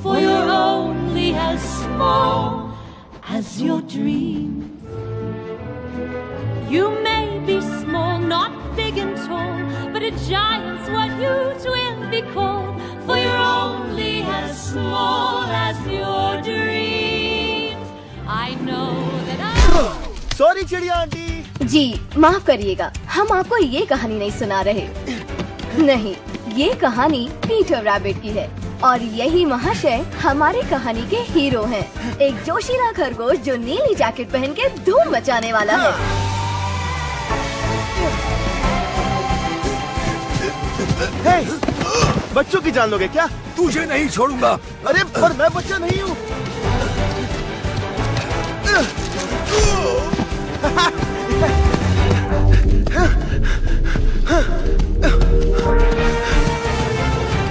for you're only as small as your dreams. You may be small, not big and tall, but a giant's what you will be called, for you're only as small as your dreams. I know that sorry चिड़िया aunty. जी माफ करिएगा, हम आपको ये कहानी नहीं सुना रहे। नहीं, ये कहानी पीटर रैबिट की है और यही महाशय हमारी कहानी के हीरो हैं। एक जोशीला खरगोश जो नीली जैकेट पहन के धूम मचाने वाला है। हे, बच्चों की जान लोगे क्या? तुझे नहीं छोड़ूंगा। अरे पर मैं बच्चा नहीं हूँ।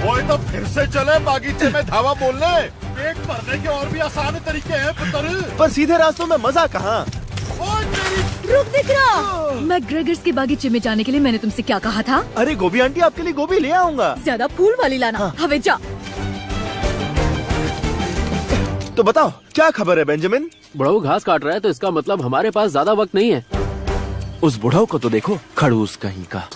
वो तो फिर से चले बागीचे में धावा बोलने। पेट भरने के और भी आसान तरीके हैं पुत्र। पर सीधे रास्तों में मजा कहाँ? रुक दिकरा, मैं ग्रेगर्स के बागीचे में जाने के लिए मैंने तुमसे क्या कहा था? अरे गोभी आंटी, आपके लिए गोभी ले आऊंगा। ज्यादा फूल वाली लाना। हाँ। हवे जा। तो बताओ क्या खबर है बेंजामिन? बुढ़ऊ घास काट रहा है तो इसका मतलब हमारे पास ज्यादा वक्त नहीं है। उस बुढ़ऊ को तो देखो, खड़ूस कहीं का,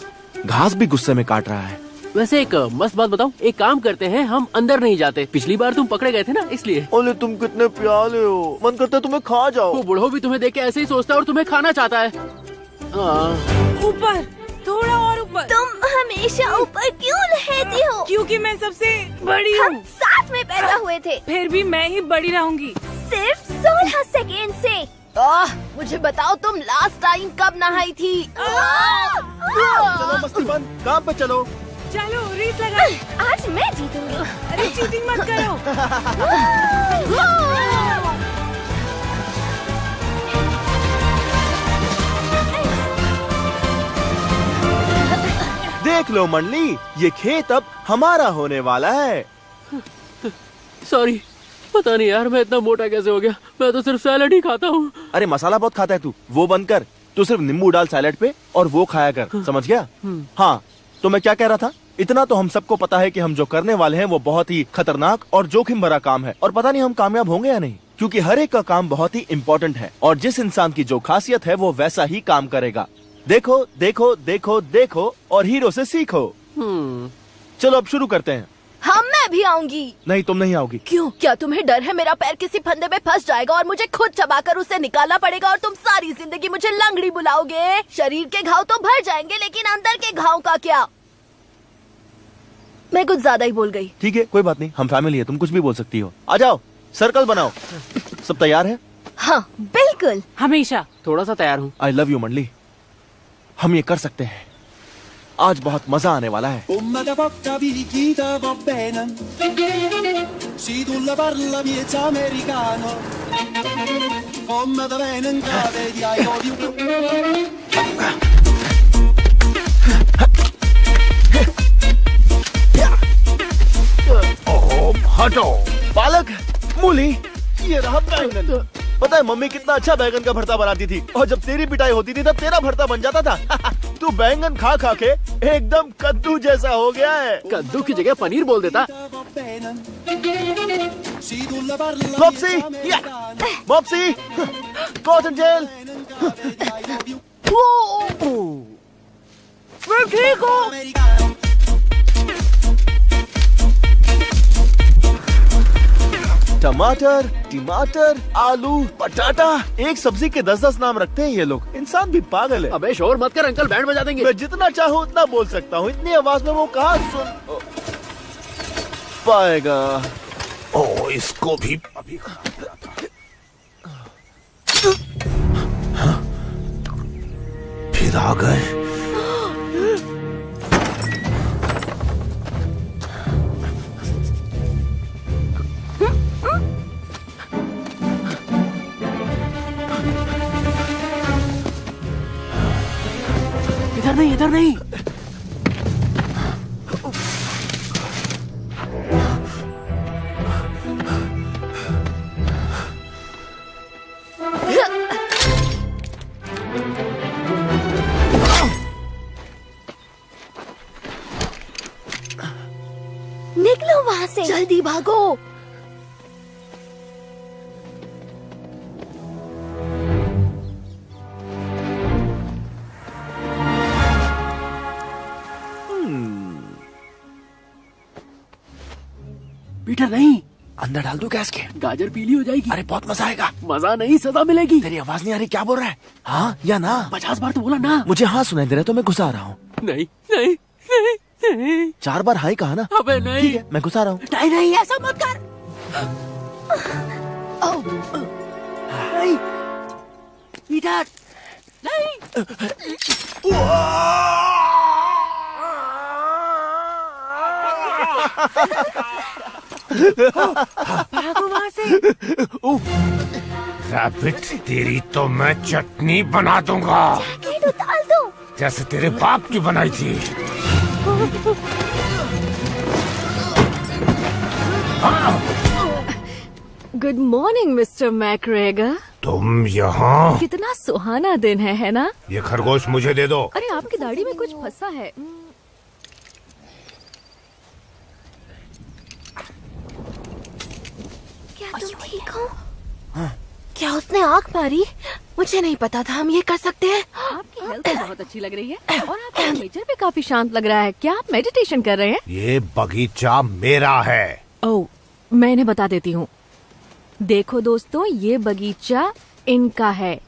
घास भी गुस्से में काट रहा है। वैसे एक मस्त बात बताऊं, एक काम करते हैं, हम अंदर नहीं जाते। पिछली बार तुम पकड़े गए थे ना, इसलिए। ओले तुम कितने प्यारे हो, मन करता है तुम्हें खा जाओ। वो बुढ़ऊ भी तुम्हें देख के ऐसे ही सोचता है और तुम्हें खाना चाहता है। ऊपर, थोड़ा और ऊपर। तुम हमेशा ऊपर क्यों रहती हो? क्योंकि मैं सबसे बड़ी हम हूँ। साथ में पैदा हुए थे। फिर भी मैं ही बड़ी रहूंगी। सिर्फ 16 सेकेंड से। मुझे बताओ तुम लास्ट टाइम कब नहाई थी? चलो मस्ती बंद, काम पे चलो। चलो रेस लगा। आज मैं जीतूंगी। अरे चीटिंग मत करो। देख लो मंडली, ये खेत अब हमारा होने वाला है। सॉरी, पता नहीं यार मैं इतना मोटा कैसे हो गया। मैं तो सिर्फ सैलेड ही खाता हूँ। अरे मसाला बहुत खाता है तू, वो बंद कर। तू सिर्फ नींबू डाल सैलेड पे और वो खाया कर, समझ गया? हाँ, तो मैं क्या कह रहा था, इतना तो हम सबको पता है कि हम जो करने वाले हैं वो बहुत ही खतरनाक और जोखिम भरा काम है, और पता नहीं हम कामयाब होंगे या नहीं, क्योंकि हर एक का काम बहुत ही इम्पोर्टेंट है और जिस इंसान की जो खासियत है वो वैसा ही काम करेगा। देखो देखो देखो देखो और हीरो से सीखो। चलो अब शुरू करते हैं। हाँ, मैं भी आऊंगी। नहीं, तुम नहीं आओगी। क्यों? क्या तुम्हें डर है मेरा पैर किसी फंदे में फंस जाएगा और मुझे खुद चबाकर उसे निकालना पड़ेगा और तुम सारी जिंदगी मुझे लंगड़ी बुलाओगे? शरीर के घाव तो भर जाएंगे, लेकिन अंदर के घाव का क्या? मैं कुछ ज्यादा ही बोल गई। ठीक है, कोई बात नहीं, हम फैमिली है, तुम कुछ भी बोल सकती हो। आ जाओ, सर्कल बनाओ। सब तैयार है? हाँ बिल्कुल। हमेशा। थोड़ा सा तैयार हूँ। आई लव यू मंडली, हम ये कर सकते हैं। आज बहुत मजा आने वाला है। Come porta picchita va bene. Si tu la parla miezza americano. Come da bene in cave di I love you. हटो। पालक, मूली, ये रहा बैंगन। पता है मम्मी कितना अच्छा बैंगन का भरता बनाती थी, और जब तेरी पिटाई होती थी तब तेरा भरता बन जाता था। तू बैंगन खा खा के एकदम कद्दू जैसा हो गया है। कद्दू की जगह पनीर बोल देता। मॉप्सी, मॉप्सी, कॉटन जेल। मैं ठीक हूँ। टमाटर, टमाटर, आलू, पटाटा, एक सब्जी के 10-10 नाम रखते हैं ये लोग। इंसान भी पागल है। अबे शोर मत कर, अंकल बैंड बजा देंगे। मैं जितना चाहूँ उतना बोल सकता हूँ, इतनी आवाज में वो कहाँ सुन पाएगा। ओ, इसको भी अभी खाना था। फिर आ गए। इधर नहीं, इधर नहीं। निकलो वहाँ से, जल्दी भागो। पीटर नहीं, अंदर डाल दो गैस के। गाजर पीली हो जाएगी। अरे बहुत मजा आएगा। मजा नहीं, सजा मिलेगी। तेरी आवाज नहीं आ रही, क्या बोल रहा है? हाँ या ना? 50 बार तो बोला ना। मुझे हाँ सुनाई दे रहा है तो मैं घुसा रहा हूँ। नहीं नहीं नहीं नहीं। 4 बार हाँ ही कहा ना। अबे नहीं। ठीक है, मैं घुसा रहा हूँ। नहीं नहीं, ऐसा मत कर। नहीं पीटर, नहीं। भागो वहाँ से। रैबिट, तेरी तो मैं चटनी बना दूंगा, डाल दो। जैसे तेरे बाप की बनाई थी। Good morning mister McGregor. तुम यहाँ? कितना सुहाना दिन है ना? ये खरगोश मुझे दे दो। अरे आपकी दाढ़ी में कुछ फंसा है। क्या तुम ठीक हो? क्या उसने आँख मारी? मुझे नहीं पता था हम ये कर सकते हैं। आपकी हेल्थ तो बहुत अच्छी लग रही है और आपका नेचर भी काफी शांत लग रहा है। क्या आप मेडिटेशन कर रहे हैं? ये बगीचा मेरा है। ओह, मैं इन्हें बता देती हूँ। देखो दोस्तों, ये बगीचा इनका है।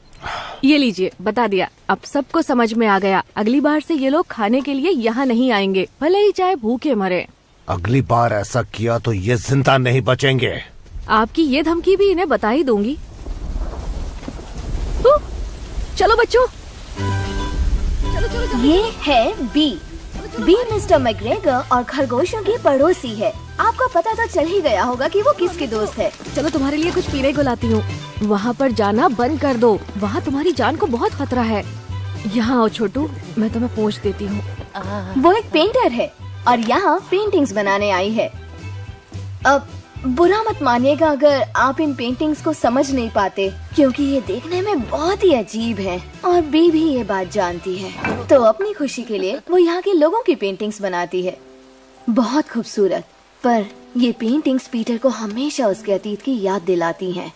ये लीजिए, बता दिया। अब सबको समझ में आ गया। अगली बार से ये लोग खाने के लिए यहाँ नहीं आएंगे, भले ही चाहे भूखे मरे। अगली बार ऐसा किया तो ये जिंदा नहीं बचेंगे। आपकी ये धमकी भी इन्हें बता ही दूंगी। चलो बच्चों, चलो चलो चलो। ये है बी। बी मिस्टर मैकग्रेगर और खरगोशों की पड़ोसी है। आपको पता तो चल ही गया होगा कि वो किसकी दोस्त है। चलो तुम्हारे लिए कुछ पीने को लाती हूँ। वहाँ पर जाना बंद कर दो, वहाँ तुम्हारी जान को बहुत खतरा है। यहाँ आओ छोटू, मैं तुम्हें पहुँच देती हूँ। वो एक पेंटर है और यहाँ पेंटिंग्स बनाने आई है। अब बुरा मत मानिएगा अगर आप इन पेंटिंग्स को समझ नहीं पाते, क्योंकि ये देखने में बहुत ही अजीब हैं और बी भी ये बात जानती है। तो अपनी खुशी के लिए वो यहाँ के लोगों की पेंटिंग्स बनाती है। बहुत खूबसूरत, पर ये पेंटिंग्स पीटर को हमेशा उसके अतीत की याद दिलाती हैं।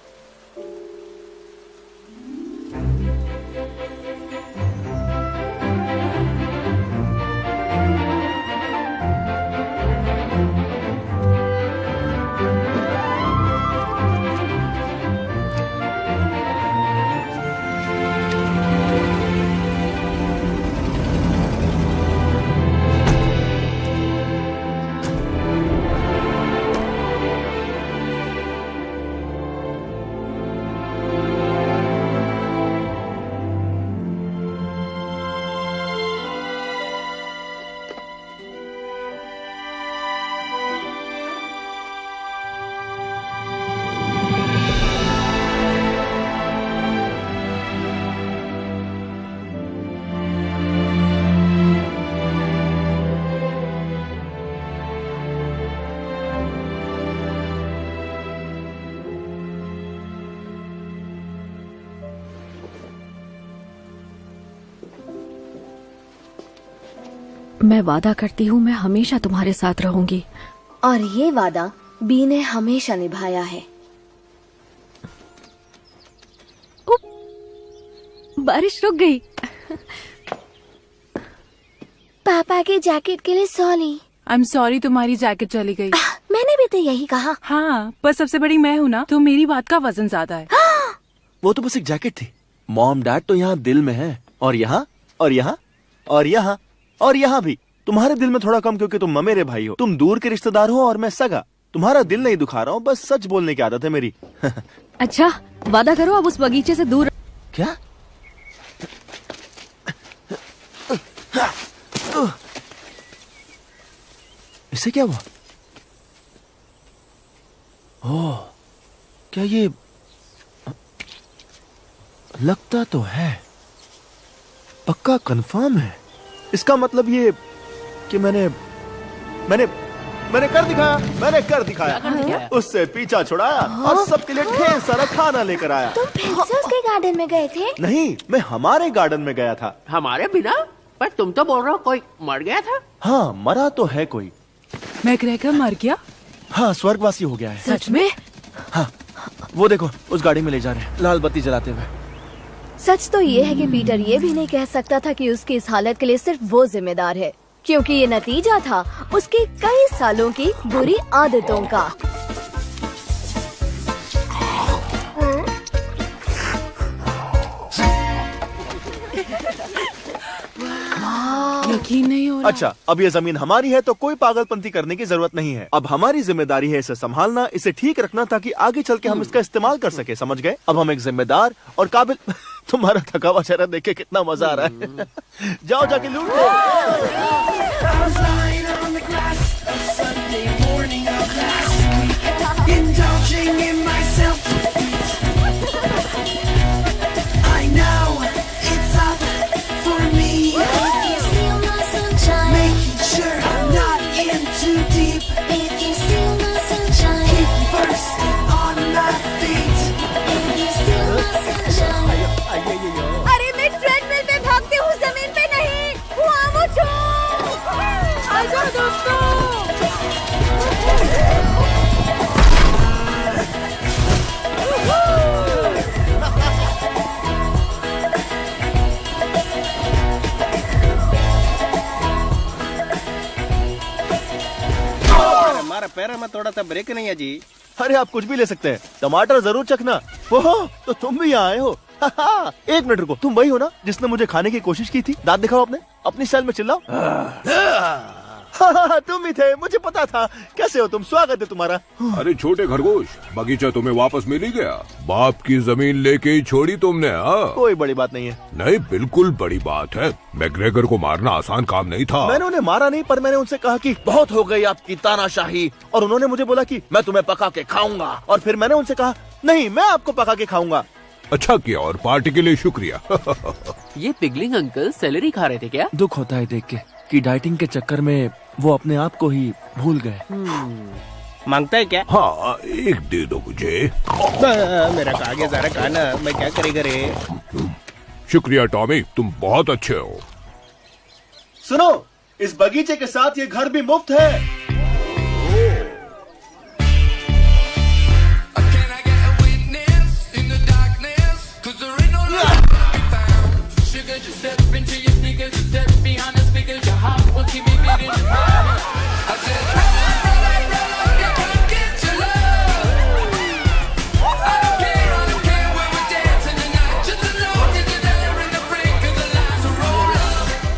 मैं वादा करती हूँ मैं हमेशा तुम्हारे साथ रहूंगी। और ये वादा बी ने हमेशा निभाया है। बारिश रुक गई। पापा के जैकेट के लिए सॉरी। आई एम सॉरी, तुम्हारी जैकेट चली गई। मैंने भी तो यही कहा। हाँ, पर सबसे बड़ी मैं हूँ ना, तो मेरी बात का वजन ज्यादा है। वो तो बस एक जैकेट थी। मॉम डैड तो यहाँ दिल में है, और यहाँ और यहाँ और यहाँ और यहाँ भी। तुम्हारे दिल में थोड़ा कम, क्योंकि तुम ममेरे भाई हो। तुम दूर के रिश्तेदार हो और मैं सगा। तुम्हारा दिल नहीं दुखा रहा हूँ, बस सच बोलने की आदत है मेरी। अच्छा, वादा करो अब उस बगीचे से दूर। क्या? इससे क्या हुआ? ओह, क्या ये लगता तो है, पक्का कंफर्म है। इसका मतलब ये कि मैंने कर दिखाया। मैंने कर दिखाया। उससे पीछा छुड़ाया और सबके लिए ढेर सारा खाना लेकर आया। तुम फिर से उसके गार्डन में गए थे? नहीं, मैं हमारे गार्डन में गया था। हमारे बिना? पर तुम तो बोल रहे हो कोई मर गया था। हाँ, मरा तो है कोई। मैकग्रेगर मर गया? हाँ, स्वर्गवासी हो गया है। सच में? हाँ, वो देखो उस गाड़ी में ले जा रहे हैं, लाल बत्ती जलाते हुए। सच तो ये है कि पीटर ये भी नहीं कह सकता था कि उसकी इस हालत के लिए सिर्फ वो जिम्मेदार है, क्योंकि ये नतीजा था उसकी कई सालों की बुरी आदतों का। यकीन नहीं हो रहा। अच्छा, अब ये जमीन हमारी है तो कोई पागलपंती करने की जरूरत नहीं है। अब हमारी जिम्मेदारी है इसे संभालना, इसे ठीक रखना, ताकि आगे चल के हम इसका इस्तेमाल कर सके। समझ गए? अब हम एक जिम्मेदार और काबिल तुम्हारा थका हुआ चेहरा देख के कितना मजा आ रहा है। जाओ जाके लूट लो। अरे मैं ट्रेडमिल पे भागती हूँ, जमीन पे नहीं। आजा दोस्तों। हमारा पैर में थोड़ा सा ब्रेक नहीं है जी। अरे आप कुछ भी ले सकते हैं, टमाटर जरूर चखना। ओहो, तो तुम भी यहाँ आए हो। एक मिनट रुको, तुम वही हो ना जिसने मुझे खाने की कोशिश की थी? दांत दिखाओ अपने, अपनी स्टाइल में चिल्लाओ। तुम ही थे, मुझे पता था। कैसे हो तुम? स्वागत है तुम्हारा। अरे छोटे खरगोश, बगीचा तुम्हें वापस मिल ही गया। बाप की जमीन लेके ही छोड़ी तुमने। हाँ, कोई बड़ी बात नहीं है। नहीं, बिल्कुल बड़ी बात है। मैग्रेगर को मारना आसान काम नहीं था। मैंने उन्हें मारा नहीं, पर मैंने उनसे कहा कि बहुत हो गई आपकी तानाशाही, और उन्होंने मुझे बोला कि मैं तुम्हें पका के खाऊंगा। और फिर मैंने उनसे कहा नहीं, मैं आपको पका के खाऊंगा। अच्छा किया, और पार्टी के लिए शुक्रिया। ये पिगलिंग अंकल सैलरी खा रहे थे क्या? दुख होता है देख के कि डाइटिंग के चक्कर में वो अपने आप को ही भूल गए। मांगता है क्या? हाँ, एक दे दो मुझे। मेरा कागे सारा खाना, मैं क्या करेगा रे? शुक्रिया टॉमी, तुम बहुत अच्छे हो। सुनो, इस बगीचे के साथ ये घर भी मुफ्त है।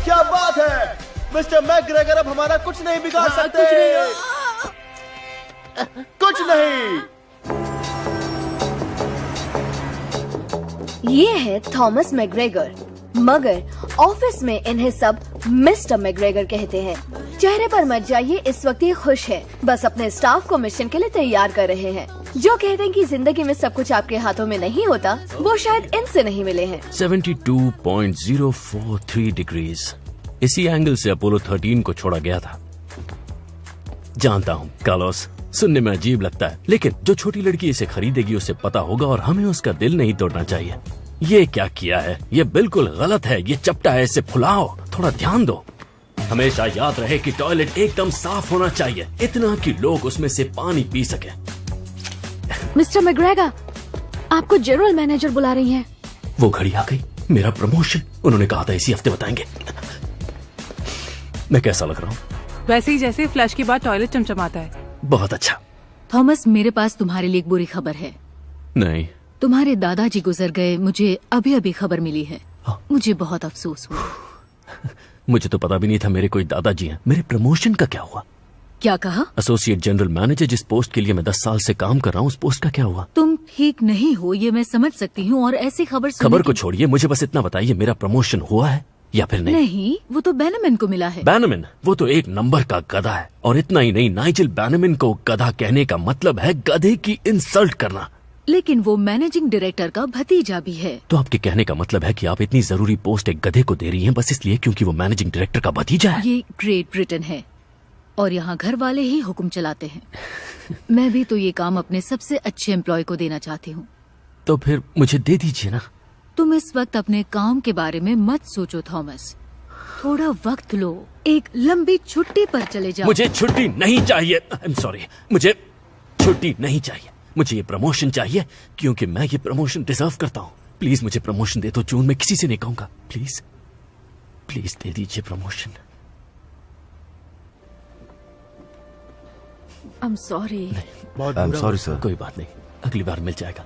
क्या बात है मिस्टर मैकग्रेगर, अब हमारा कुछ नहीं बिगाड़ सकते। कुछ नहीं। ये है थॉमस मैकग्रेगर, मगर ऑफिस में इन्हें सब मिस्टर मैकग्रेगर कहते हैं। चेहरे पर मत जाइए, इस वक्त ये खुश है, बस अपने स्टाफ को मिशन के लिए तैयार कर रहे हैं। जो कहते हैं कि जिंदगी में सब कुछ आपके हाथों में नहीं होता, वो शायद इनसे नहीं मिले हैं। 72.043 डिग्रीज, इसी एंगल से अपोलो 13 को छोड़ा गया था। जानता हूँ कार्लोस, सुनने में अजीब लगता है, लेकिन जो छोटी लड़की इसे खरीदेगी उसे पता होगा, और हमें उसका दिल नहीं तोड़ना चाहिए। ये क्या किया है? ये बिल्कुल गलत है, ये चपटा है, इसे फुलाओ, थोड़ा ध्यान दो। हमेशा याद रहे कि टॉयलेट एकदम साफ होना चाहिए, इतना कि लोग उसमें से पानी पी सके। मिस्टर मैकग्रेगर, आपको जनरल मैनेजर बुला रही हैं। वो घड़ी आ गई, मेरा प्रमोशन। उन्होंने कहा था इसी हफ्ते बताएंगे। मैं कैसा लग रहा हूँ? वैसे ही जैसे फ्लश के बाद टॉयलेट चमचमाता है। बहुत अच्छा। थॉमस, मेरे पास तुम्हारे लिए एक बुरी खबर है। नहीं। तुम्हारे दादाजी गुजर गए, मुझे अभी अभी खबर मिली है। मुझे बहुत अफसोस हुआ। मुझे तो पता भी नहीं था मेरे कोई दादाजी हैं। मेरे प्रमोशन का क्या हुआ? क्या कहा? एसोसिएट जनरल मैनेजर, जिस पोस्ट के लिए मैं 10 साल से काम कर रहा हूँ, उस पोस्ट का क्या हुआ? तुम ठीक नहीं हो, ये मैं समझ सकती हूँ, और ऐसी खबर को छोड़िए, मुझे बस इतना बताइए, मेरा प्रमोशन हुआ है या फिर नहीं? नहीं, वो तो बैनमैन को मिला है। बैनमैन? वो तो एक नंबर का गधा है। और इतना ही नहीं, नाइजेल बैनमैन को गधा कहने का मतलब है गधे की इंसल्ट करना। लेकिन वो मैनेजिंग डायरेक्टर का भतीजा भी है। तो आपके कहने का मतलब है कि आप इतनी जरूरी पोस्ट एक गधे को दे रही हैं बस इसलिए क्योंकि वो मैनेजिंग डायरेक्टर का भतीजा है? ये ग्रेट ब्रिटेन है और यहाँ घर वाले ही हुक्म चलाते हैं। मैं भी तो ये काम अपने सबसे अच्छे एम्प्लॉय को देना चाहती हूँ। तो फिर मुझे दे दीजिए ना। तुम इस वक्त अपने काम के बारे में मत सोचो थॉमस, थोड़ा वक्त लो, एक लंबी छुट्टी पर चले जाओ। मुझे छुट्टी नहीं चाहिए। आई एम सॉरी, मुझे छुट्टी नहीं चाहिए। मुझे ये प्रमोशन चाहिए क्योंकि मैं ये प्रमोशन डिजर्व करता हूँ। प्लीज मुझे प्रमोशन दे दो जून, मैं किसी से नहीं कहूंगा। प्लीज प्लीज दे दीजिए promotion. I am sorry. I am sorry sir. कोई बात नहीं, अगली बार मिल जाएगा।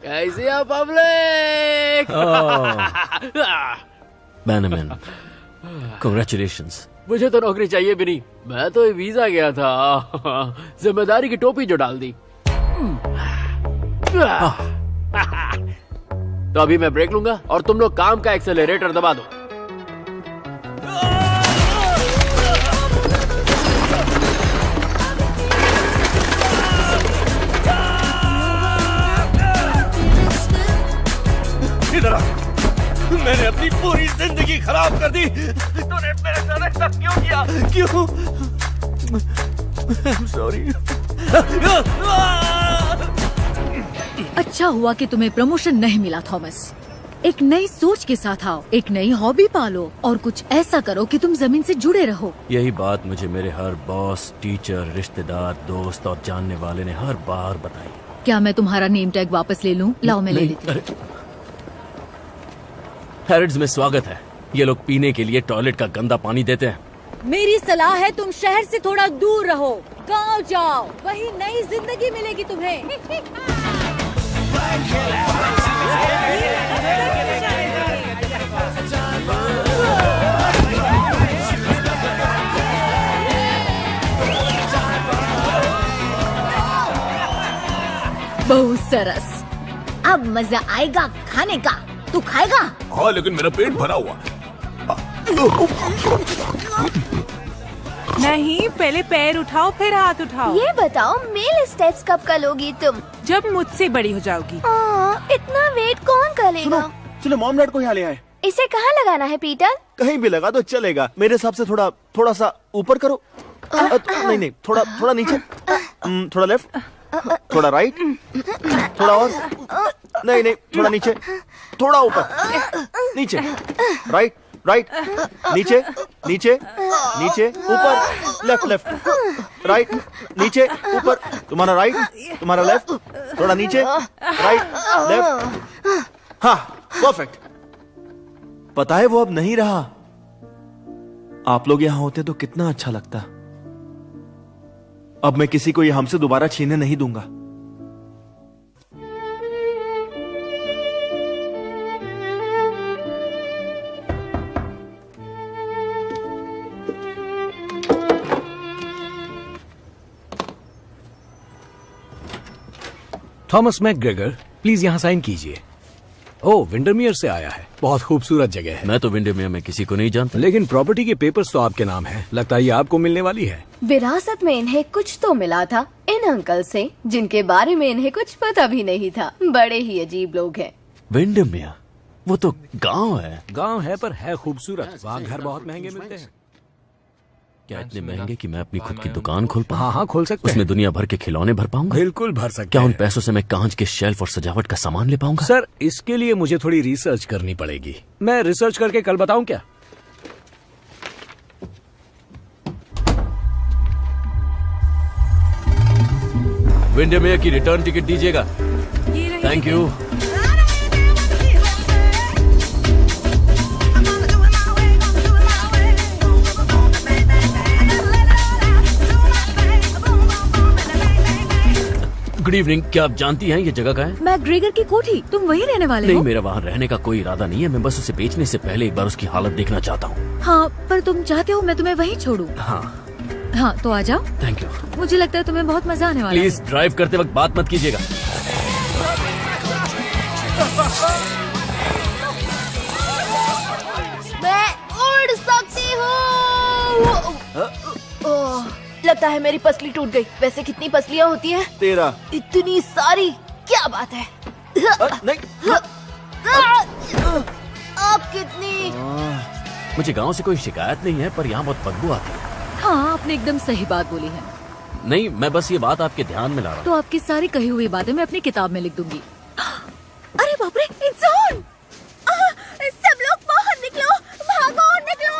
कैसे आप पब्लिक? बैनमैन, कांग्रेचुलेशंस। मुझे तो नौकरी चाहिए भी नहीं, मैं तो वीजा गया था। जिम्मेदारी की टोपी जो डाल दी। तो अभी मैं ब्रेक लूंगा और तुम लोग काम का एक्सेलरेटर दबा दो। इधर आ। मैंने अपनी पूरी जिंदगी खराब कर दी। तूने मेरे साथ ऐसा क्यों किया? क्यों? I'm sorry। अच्छा हुआ कि तुम्हें प्रमोशन नहीं मिला थॉमस। एक नई सोच के साथ आओ, एक नई हॉबी पालो और कुछ ऐसा करो कि तुम जमीन से जुड़े रहो। यही बात मुझे मेरे हर बॉस, टीचर, रिश्तेदार, दोस्त और जानने वाले ने हर बार बताई। क्या मैं तुम्हारा नेम टैग वापस ले लूं? लाओ मैं ले लेती हूँ। हैरिड्स में स्वागत है। ये लोग पीने के लिए टॉयलेट का गंदा पानी देते हैं। मेरी सलाह है तुम शहर से थोड़ा दूर रहो, गांव जाओ, वही नई जिंदगी मिलेगी तुम्हें। बहुत सरस। अब मजा आएगा खाने का। तू खाएगा? हाँ, लेकिन मेरा पेट भरा हुआ। नहीं, पहले पैर उठाओ फिर हाथ उठाओ। ये बताओ मेल स्टेप्स कब करोगी तुम? जब मुझसे बड़ी हो जाओगी। इतना वेट कौन करेगा? चलो मॉम डैड को यहाँ ले आए। इसे कहाँ लगाना है पीटर? कहीं भी लगा दो चलेगा। मेरे हिसाब से थोड़ा सा ऊपर करो। नहीं, थोड़ा नीचे, थोड़ा लेफ्ट, थोड़ा राइट, थोड़ा और, नहीं, थोड़ा नीचे, थोड़ा ऊपर, नीचे, राइट, नीचे, ऊपर, लेफ्ट, राइट, नीचे, ऊपर, तुम्हारा राइट, तुम्हारा लेफ्ट, थोड़ा नीचे, राइट, लेफ्ट। हाँ, परफेक्ट। पता है वो अब नहीं रहा। आप लोग यहाँ होते तो कितना अच्छा लगता। अब मैं किसी को ये हमसे दोबारा छीनने नहीं दूंगा। थॉमस मैकग्रेगर, प्लीज यहाँ साइन कीजिए। ओह, विंडरमियर से आया है। बहुत खूबसूरत जगह है। मैं तो विंडरमियर में किसी को नहीं जानता। लेकिन प्रॉपर्टी के पेपर्स तो आपके नाम है। लगता है ये आपको मिलने वाली है। विरासत में इन्हें कुछ तो मिला था इन अंकल से, जिनके बारे में इन्हें कुछ पता भी नहीं था। बड़े ही अजीब लोग हैं। विंडरमियर, वो तो गांव है। गांव है पर है खूबसूरत। वहाँ घर बहुत महंगे मिलते हैं। क्या इतने महंगे कि मैं अपनी खुद की दुकान खोल पाऊँ? हाँ, खोल सकते हैं। उसमें दुनिया भर के खिलौने भर पाऊंगा? बिल्कुल भर सकते क्या हैं। उन पैसों से मैं कांच के शेल्फ और सजावट का सामान ले पाऊंगा? सर, इसके लिए मुझे थोड़ी रिसर्च करनी पड़ेगी। मैं रिसर्च करके कल बताऊं क्या? विंडरमियर की रिटर्न टिकट दीजिएगा। Thank you. Good evening. क्या आप जानती हैं ये जगह कहाँ है? मैकग्रेगर की कोठी। तुम वहीं रहने वाले हो? नहीं, मेरा वहाँ रहने का कोई इरादा नहीं है। मैं बस उसे बेचने से पहले एक बार उसकी हालत देखना चाहता हूँ। हाँ, पर तुम चाहते हो मैं तुम्हें वहीं छोड़ूं? हाँ, तो आ जाओ। Thank you. मुझे लगता है तुम्हें बहुत मजा आने वाला है। प्लीज ड्राइव करते वक्त बात मत कीजिएगा। मैं उड़ सकती हूँ। लगता है मेरी पसली टूट गई। वैसे कितनी पसलियाँ होती हैं? 13। इतनी सारी? क्या बात है। नहीं। अब कितनी? मुझे गांव से कोई शिकायत नहीं है, पर यहाँ बहुत बदबू आती है। हाँ, आपने एकदम सही बात बोली है। नहीं, मैं बस ये बात आपके ध्यान में ला रहा हूँ। तो आपकी सारी कही हुई बातें मैं अपनी किताब में लिख दूंगी। अरे बाप रे, इंसान! सब लोग बाहर निकलो, भागो, निकलो!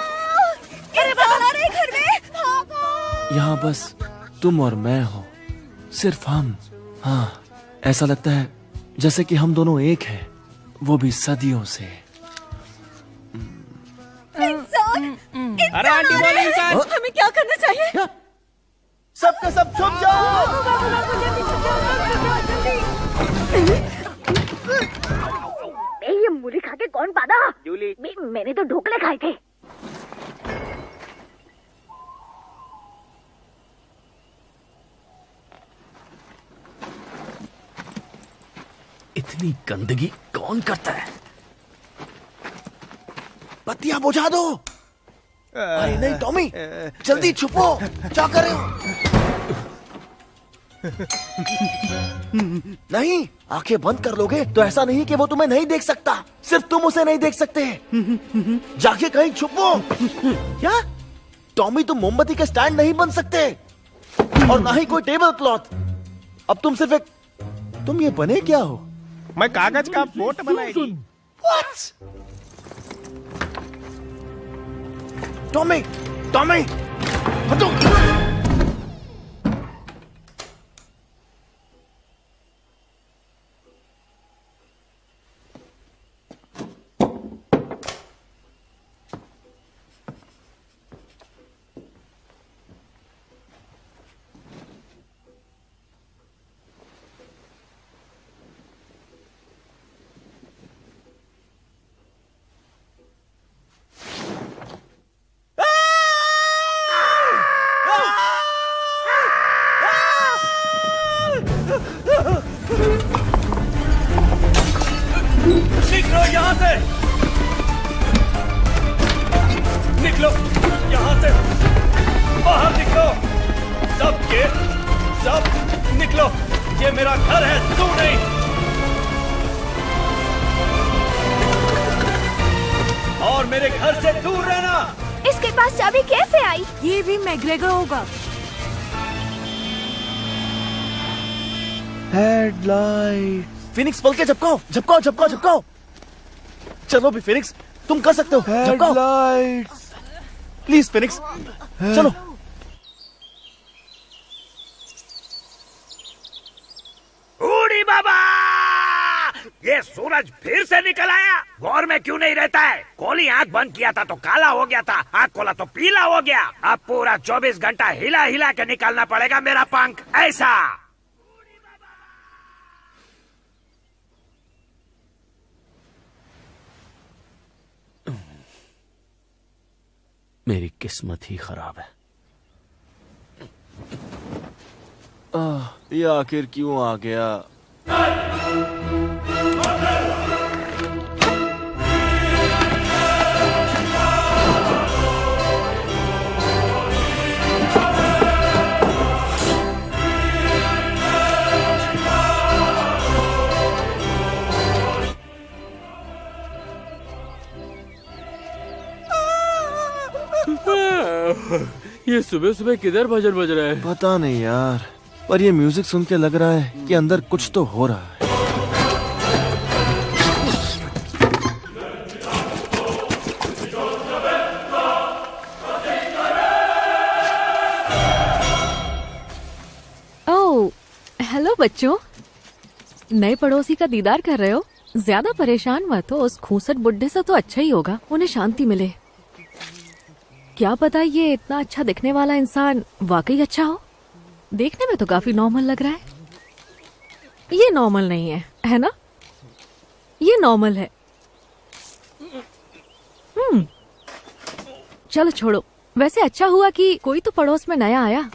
इंसान आ रहे घर में, भागो! यहाँ बस तुम और मैं हो, सिर्फ हम। हाँ, ऐसा लगता है जैसे कि हम दोनों एक हैं, वो भी सदियों से। इंसान! हमें क्या करना चाहिए? सबका सब छुप जाओ! ये मुर्गी खा बेटे कौन पादा? जूली। मैंने तो ढोकले खाए थे। इतनी गंदगी कौन करता है? बत्तियां बुझा दो। अरे नहीं टॉमी, जल्दी छुपो, क्या कर रहे हो? नहीं, आंखें बंद कर लोगे तो ऐसा नहीं कि वो तुम्हें नहीं देख सकता, सिर्फ तुम उसे नहीं देख सकते। जाके कहीं छुपो। क्या टॉमी, तुम मोमबत्ती के स्टैंड नहीं बन सकते और ना ही कोई टेबल क्लॉथ। अब तुम सिर्फ एक, तुम ये बने क्या हो? मैं कागज का बोट बनाएगी। टॉमी, टॉमी, हटो। निकलो यहाँ से, निकलो यहाँ से, बाहर निकलो, सब के सब निकलो। ये मेरा घर है, तू नहीं। और मेरे घर से दूर रहना। इसके पास चाबी कैसे आई? ये भी मैग्रेगर होगा। हेडलाइट। फिनिक्स पल के झपकाओ, झपकाओ, झपकाओ, झपकाओ। चलो भी फिनिक्स, तुम कर सकते हो। हेडलाइट। प्लीज फिनिक्स, चलो। बूढ़ी बाबा, ये सूरज फिर से निकल आया। गौर में क्यों नहीं रहता है? कोली आंख बंद किया था तो काला हो गया था, आंख खोला तो पीला हो गया। अब पूरा 24 घंटा हिला हिला के निकालना पड़ेगा मेरा पंख। ऐसा मेरी किस्मत ही खराब है। ये आखिर क्यों आ गया? ये सुबह सुबह किधर भजन बज रहा है? पता नहीं यार, पर ये म्यूजिक सुन के लग रहा है कि अंदर कुछ तो हो रहा है। ओह, हेलो बच्चों, नए पड़ोसी का दीदार कर रहे हो? ज्यादा परेशान मत हो, उस खूंसट बुड्ढे से तो अच्छा ही होगा, उन्हें शांति मिले। क्या पता ये इतना अच्छा दिखने वाला इंसान वाकई अच्छा हो। देखने में तो काफी नॉर्मल लग रहा है। ये नॉर्मल नहीं है ना? ये नॉर्मल है। चलो छोड़ो। वैसे अच्छा हुआ कि कोई तो पड़ोस में नया आया।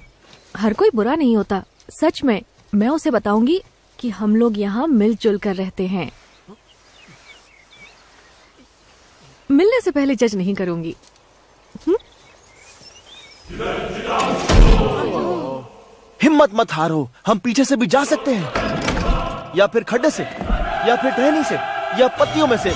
हर कोई बुरा नहीं होता। सच में मैं उसे बताऊंगी कि हम लोग यहाँ मिलजुल कर रहते हैं। मिलने से पहले जज नहीं करूंगी। हिम्मत मत हारो, हम पीछे से भी जा सकते हैं, या फिर खड्डे से, या फिर टहनी से, या पत्तियों में से।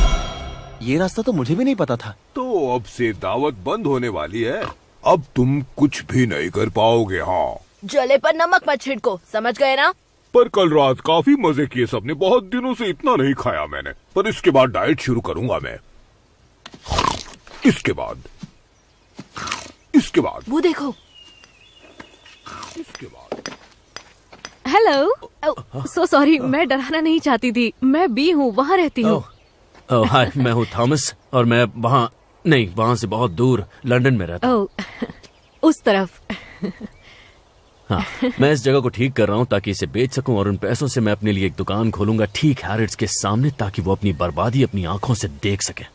ये रास्ता तो मुझे भी नहीं पता था। तो अब से दावत बंद होने वाली है। अब तुम कुछ भी नहीं कर पाओगे। हाँ, जले पर नमक मत छिड़को, समझ गए ना? पर कल रात काफी मजे किए सबने। बहुत दिनों से इतना नहीं खाया मैंने, पर इसके बाद डाइट शुरू करूंगा मैं। इसके बाद वो देखो। इसके बाद हेलो, सो सॉरी, मैं डराना नहीं चाहती थी। मैं बी हूँ, वहाँ रहती हूँ। हाय, मैं हूँ थॉमस और मैं वहाँ से बहुत दूर लंदन में रहता हूँ। उस तरफ। हाँ, मैं इस जगह को ठीक कर रहा हूँ ताकि इसे बेच सकूं और उन पैसों से मैं अपने लिए एक दुकान खोलूंगा ठीक हैरिट्स के सामने, ताकि वो अपनी बर्बादी अपनी आंखों से देख सके।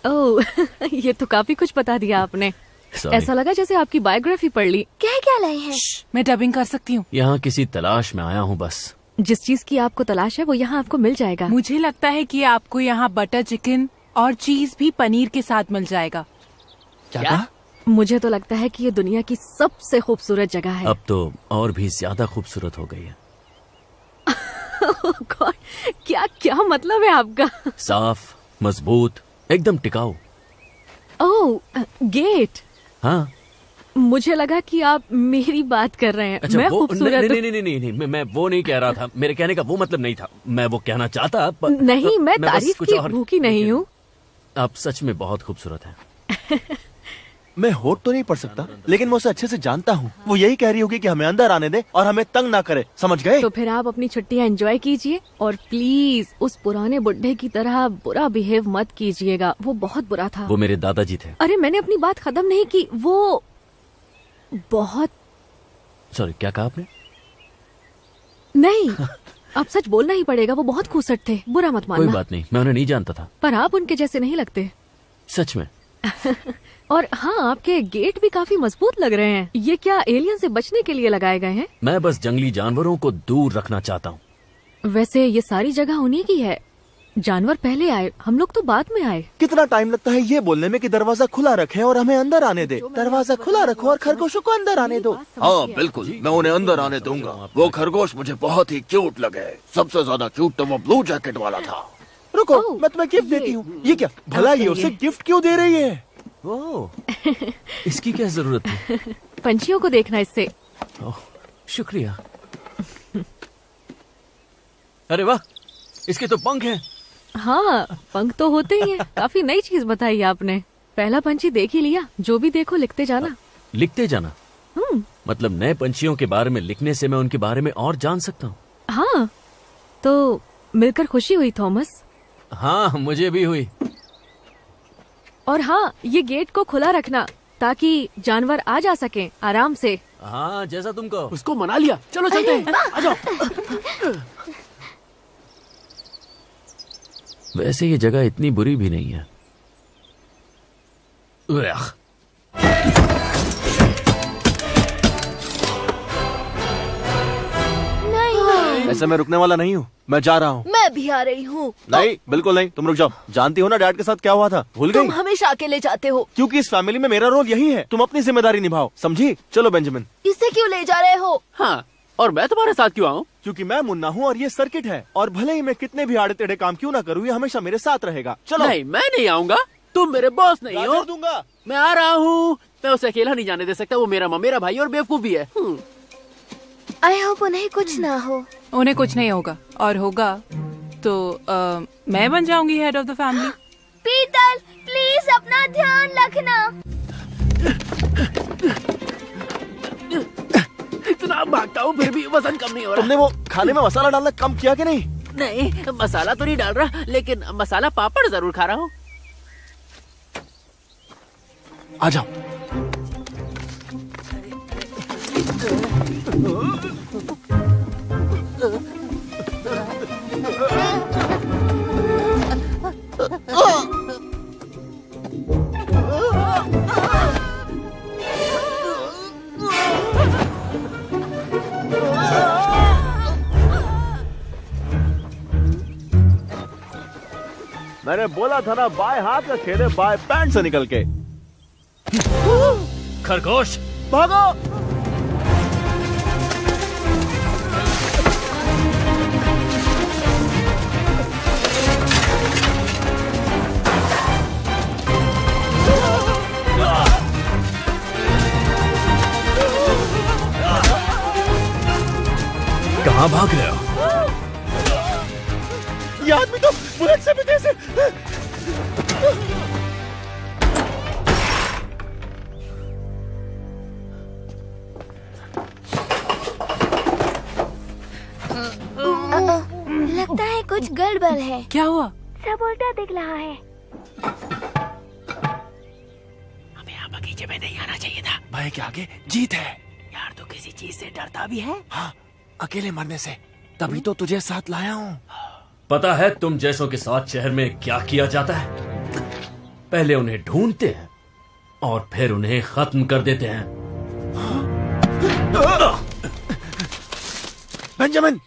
ओह, ये तो काफी कुछ बता दिया आपने। Sorry. ऐसा लगा जैसे आपकी बायोग्राफी पढ़ ली। क्या क्या लाए हैं? मैं डबिंग कर सकती हूँ। यहाँ किसी तलाश में आया हूँ बस। जिस चीज की आपको तलाश है वो यहाँ आपको मिल जाएगा। मुझे लगता है कि आपको यहाँ बटर चिकन और चीज भी पनीर के साथ मिल जाएगा। क्या? मुझे तो लगता है कि ये दुनिया की सबसे खूबसूरत जगह है। अब तो और भी ज्यादा खूबसूरत हो गई है। God, क्या क्या मतलब है आपका? साफ, मजबूत, एकदम टिकाऊ। ओह, गेट। हाँ, मुझे लगा कि आप मेरी बात कर रहे हैं। अच्छा, मैं वो खूबसूरत नहीं, मैं वो नहीं कह रहा था। मेरे कहने का वो मतलब नहीं था। मैं वो कहना चाहता नहीं, मैं बस तारीफ कुछ की और- भूखी नहीं हूँ। आप सच में बहुत खूबसूरत हैं। मैं होठ तो नहीं पढ़ सकता, लेकिन मैं उसे अच्छे से जानता हूँ। वो यही कह रही होगी कि हमें अंदर आने दे और हमें तंग ना करे, समझ गए? तो फिर आप अपनी छुट्टियाँ एंजॉय कीजिए और प्लीज उस पुराने बुड्ढे की तरह बुरा बिहेव मत कीजिएगा। वो बहुत बुरा था। वो मेरे दादाजी थे। अरे मैंने अपनी बात खत्म नहीं की। वो बहुत सॉरी, क्या कहा आपने? नहीं, अब सच बोलना ही पड़ेगा। वो बहुत खूसट थे, बुरा मत कोई मानना। बात नहीं, मैं उन्हें नहीं जानता था। पर आप उनके जैसे नहीं लगते। सच में। और हाँ, आपके गेट भी काफी मजबूत लग रहे हैं। ये क्या एलियन से बचने के लिए लगाए गए हैं? मैं बस जंगली जानवरों को दूर रखना चाहता हूँ। वैसे ये सारी जगह उन्हीं की है। जानवर पहले आए, हम लोग तो बाद में आए। कितना टाइम लगता है ये बोलने में कि दरवाजा खुला रखें और हमें अंदर आने दे। दरवाजा खुला रखो और खरगोशों को अंदर आने दो। हाँ बिल्कुल, मैं उन्हें अंदर आने दूंगा। वो खरगोश मुझे बहुत ही क्यूट लगे। सबसे ज्यादा क्यूट तो वो ब्लू जैकेट वाला था। रुको, मैं तुम्हें गिफ्ट देती हूँ। ये क्या भला, ये उसे गिफ्ट क्यों दे रही है? इसकी क्या जरूरत थी? पंछियों को देखना इससे। शुक्रिया। अरे वाह, इसके तो पंख हैं। हाँ, पंख तो होते ही हैं। काफी नई चीज बताई आपने। पहला पंछी देख ही लिया। जो भी देखो लिखते जाना। लिखते जाना? मतलब नए पंछियों के बारे में लिखने से मैं उनके बारे में और जान सकता हूँ। हाँ, तो मिलकर खुशी हुई थॉमस। हाँ, मुझे भी हुई। और हाँ, ये गेट को खुला रखना ताकि जानवर आ जा सकें आराम से। हाँ, जैसा तुम कहो। उसको मना लिया। चलो चलते हैं। आ जाओ। वैसे ये जगह इतनी बुरी भी नहीं है। ऐसे मैं रुकने वाला नहीं हूँ। मैं जा रहा हूँ। मैं भी आ रही हूँ। नहीं, बिल्कुल नहीं। तुम रुक जाओ। जानती हो ना डैड के साथ क्या हुआ था? भूल गई? तुम हमेशा अकेले जाते हो। क्योंकि इस फैमिली में मेरा रोल यही है। तुम अपनी जिम्मेदारी निभाओ, समझी? चलो बेंजामिन। इसे क्यों ले जा रहे हो? हाँ, और मैं तुम्हारे साथ क्यों आऊँ? क्योंकि मैं मुन्ना हूँ और ये सर्किट है, और भले ही मैं कितने भी आड़े टेढ़े काम क्यों ना करूँ, ये हमेशा मेरे साथ रहेगा। चलो। नहीं, मैं नहीं आऊंगा। तुम मेरे बॉस नहीं हो। दूंगा। मैं आ रहा हूँ। मैं उसे अकेला नहीं जाने दे सकता। वो मेरा भाई और बेवकूफ भी है। आई होप उन्हें कुछ ना हो। उन्हें कुछ नहीं होगा, और होगा तो मैं बन जाऊंगी हेड ऑफ द फैमिली। पीतल, प्लीज अपना ध्यान रखना। इतना भागता हूँ फिर भी वजन कम नहीं हो रहा। तुमने वो खाने में मसाला डालना कम किया कि नहीं? नहीं, मसाला तो नहीं डाल रहा, लेकिन मसाला पापड़ जरूर खा रहा हूँ। आ जाओ। मैंने बोला था ना, बाएं हाथ का खेल है, बाएं पैंट से निकल के। खरगोश, भागो! कहाँ भाग रहे हो? ये आदमी तो बुलेट से भी तेज है। लगता है कुछ गड़बड़ है। क्या हुआ? सब उल्टा दिख रहा है। हमें यहाँ बगीचे में नहीं आना चाहिए था। भाई के आगे जीत है। यार तो किसी चीज से डरता भी है? हाँ, अकेले मरने से। तभी तो तुझे साथ लाया हूँ। पता है तुम जैसों के साथ शहर में क्या किया जाता है? पहले उन्हें ढूंढते हैं और फिर उन्हें खत्म कर देते हैं। बेंजामिन!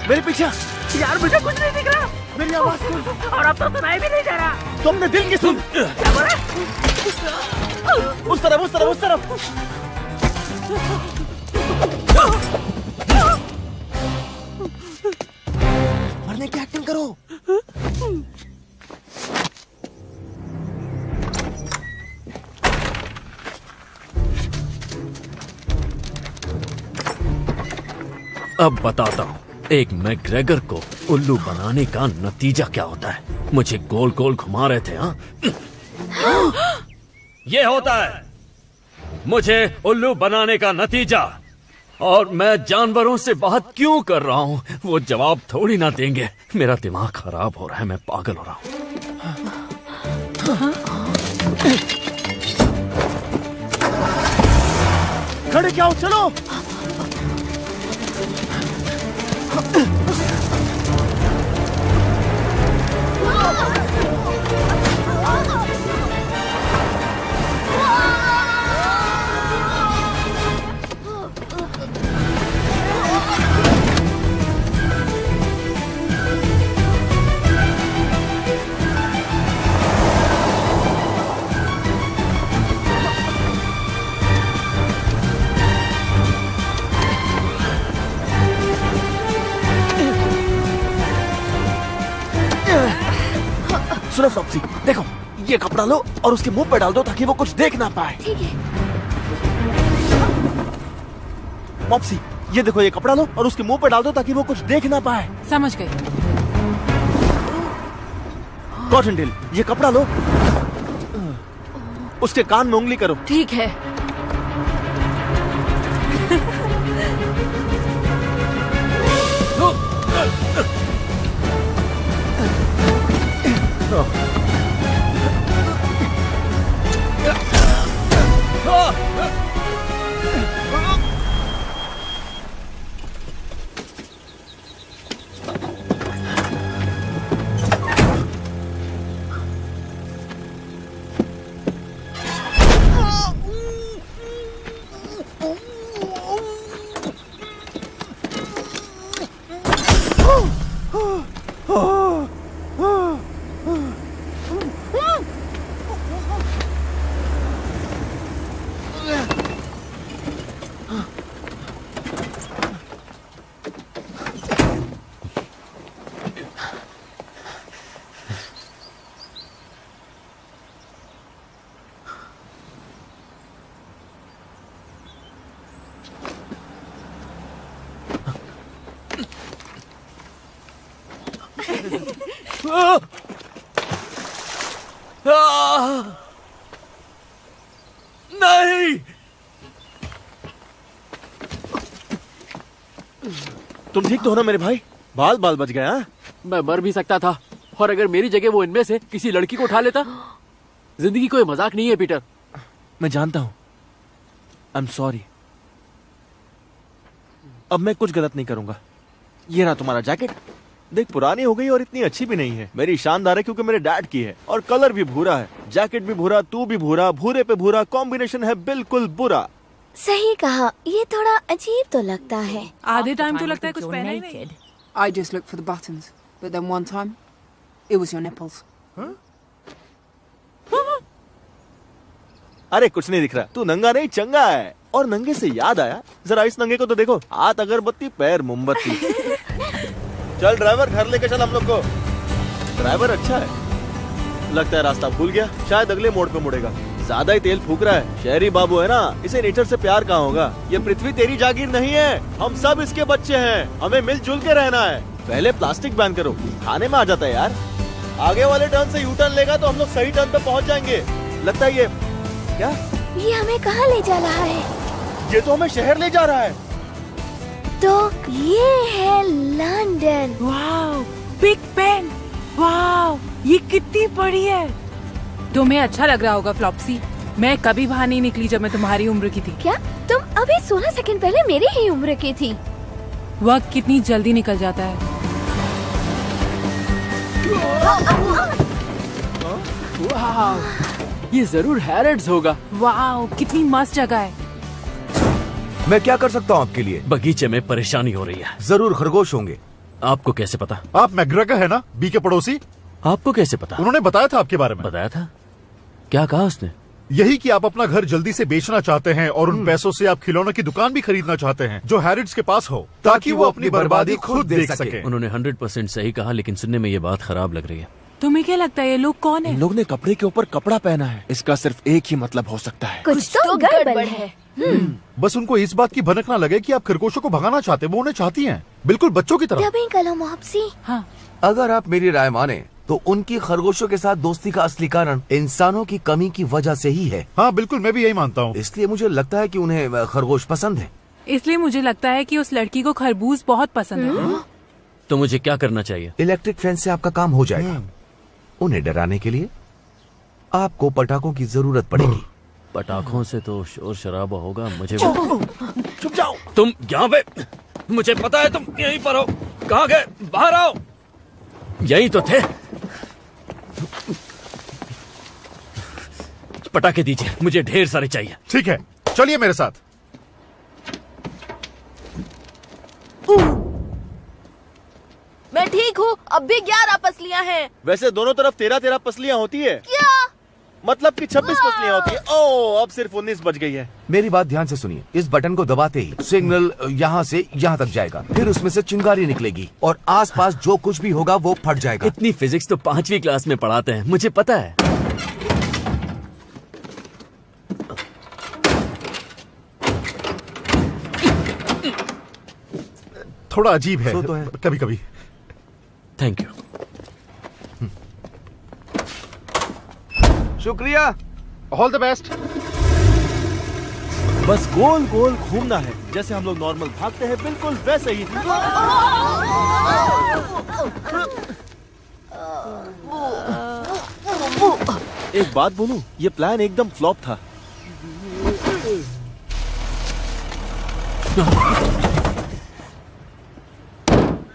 मेरे पीछे यार मुझे कुछ नहीं दिख रहा। मेरी आवाज सुन। और अब तो सुनाई भी नहीं दे रहा। तुम अपने दिल की सुन। क्या बोले? उस तरफ उस तरफ उस तरफ। मरने की एक्टिंग करो। अब बताता हूँ एक मैग्रेगर को उल्लू बनाने का नतीजा क्या होता है। मुझे गोल गोल घुमा रहे थे। हाँ ये होता है मुझे उल्लू बनाने का नतीजा। और मैं जानवरों से बात क्यों कर रहा हूँ वो जवाब थोड़ी ना देंगे। मेरा दिमाग खराब हो रहा है, मैं पागल हो रहा हूँ। खड़े क्या हो, चलो। सुनो फ्लॉप्सी, देखो ये कपड़ा लो और उसके मुंह पे डाल दो ताकि वो कुछ देख ना पाए। ठीक है। मॉप्सी, ये देखो ये कपड़ा लो और उसके मुंह पे डाल दो ताकि वो कुछ देख ना पाए। समझ गई। कॉटनटेल, ये कपड़ा लो, उसके कान में उंगली करो। ठीक है। नहीं, तुम ठीक तो हो ना मेरे भाई? बाल बाल बच गया। मैं मर भी सकता था और अगर मेरी जगह वो इनमें से किसी लड़की को उठा लेता। जिंदगी कोई मजाक नहीं है पीटर। मैं जानता हूं। I am sorry. अब मैं कुछ गलत नहीं करूंगा। ये रहा तुम्हारा जैकेट। देख पुरानी हो गई और इतनी अच्छी भी नहीं है। मेरी शानदार है क्योंकि मेरे डैड की है और कलर भी भूरा है। जैकेट भी भूरा, तू भी भूरा, भूरे पे भूरा, कॉम्बिनेशन है बिल्कुल बुरा। सही कहा। ये थोड़ा अजीब तो लगता है। आधे टाइम तो लगता है कुछ पहना ही नहीं। I just looked for the buttons, but then one time, it was your nipples. अरे कुछ नहीं दिख रहा। तू नंगा नहीं चंगा है। और नंगे से याद आया, जरा इस नंगे को तो देखो। हाथ अगरबत्ती, पैर मोमबत्ती। चल ड्राइवर, घर लेके चल हम लोग को। ड्राइवर अच्छा है। लगता है रास्ता भूल गया। शायद अगले मोड़ पे मुड़ेगा। ज्यादा ही तेल फूक रहा है। शहरी बाबू है ना, इसे नेचर से प्यार कहाँ होगा। ये पृथ्वी तेरी जागीर नहीं है। हम सब इसके बच्चे हैं। हमें मिलजुल के रहना है। पहले प्लास्टिक बैन करो, खाने में आ जाता है यार। आगे वाले टर्न से यू टर्न लेगा तो हम लोग सही टर्न पे पहुंच जाएंगे। लगता है ये क्या? ये हमें कहाँ ले जा रहा है? ये तो हमें शहर ले जा रहा है। तो ये है London. Wow, big Ben. Wow, ये कितनी बड़ी है। तुम्हें अच्छा लग रहा होगा फ्लॉप्सी। मैं कभी बाहर नहीं निकली जब मैं तुम्हारी उम्र की थी। क्या तुम अभी 16 सेकंड पहले मेरी ही उम्र की थी? वक्त कितनी जल्दी निकल जाता है। वाह, ये जरूर हैरड्स होगा। वाओ, कितनी मस्त जगह है। मैं क्या कर सकता हूँ आपके लिए? बगीचे में परेशानी हो रही है। जरूर खरगोश होंगे। आपको कैसे पता? आप मैग्रेगर है ना, बी के पड़ोसी? आपको कैसे पता? उन्होंने बताया था आपके बारे में। बताया था? क्या कहा उसने? यही कि आप अपना घर जल्दी से बेचना चाहते हैं और उन पैसों से आप खिलौनों की दुकान भी खरीदना चाहते हैं जो हैरिड्स के पास हो, ताकि वो अपनी बर्बादी खुद देख सके। उन्होंने 100% सही कहा, लेकिन सुनने में ये बात खराब लग रही है। तुम्हें क्या लगता है ये लोग कौन है? इन लोग ने कपड़े के ऊपर कपड़ा पहना है। इसका सिर्फ एक ही मतलब हो सकता है, कुछ तो गड़बड़ है। बस उनको इस बात की भनक ना लगे कि आप खरगोशों को भगाना चाहते, वो उन्हें चाहती हैं, बिल्कुल बच्चों की तरह। कलो मोहब्बसी। हाँ। अगर आप मेरी राय माने तो उनकी खरगोशों के साथ दोस्ती का असली कारण इंसानों की कमी की वजह से ही है। हाँ बिल्कुल, मैं भी यही मानता हूँ। इसलिए मुझे लगता है कि उन्हें खरगोश पसंद है। इसलिए मुझे लगता है कि उस लड़की को खरबूज बहुत पसंद है। तो मुझे क्या करना चाहिए? इलेक्ट्रिक फेंस से आपका काम हो जाएगा। उन्हें डराने के लिए आपको पटाखों की जरूरत पड़ेगी। पटाखों से तो शोर शराबा होगा। मुझे चुप जाओ। तुम यहाँ पे, मुझे पता है तुम यहीं पर हो। कहाँ गए? बाहर आओ। यही तो थे। पटाखे दीजिए, मुझे ढेर सारे चाहिए। ठीक है, चलिए मेरे साथ। मैं ठीक हूँ, अब भी 11 पसलियाँ हैं। वैसे दोनों तरफ 13-13 पसलियाँ होती है। क्या? मतलब कि 26 पसलियाँ होती है। ओह, अब सिर्फ 19 बच गई है। मेरी बात ध्यान से सुनिए। इस बटन को दबाते ही सिग्नल यहाँ से यहाँ तक जाएगा, फिर उसमें से चिंगारी निकलेगी और आसपास जो कुछ भी होगा वो फट जाएगा। इतनी फिजिक्स तो 5वीं क्लास में पढ़ाते हैं, मुझे पता है। थोड़ा अजीब है कभी कभी। Thank you. शुक्रिया। All the best. बस गोल गोल घूमना है, जैसे हम लोग नॉर्मल भागते हैं, बिल्कुल वैसे ही। एक बात बोलूं, ये प्लान एकदम फ्लॉप था।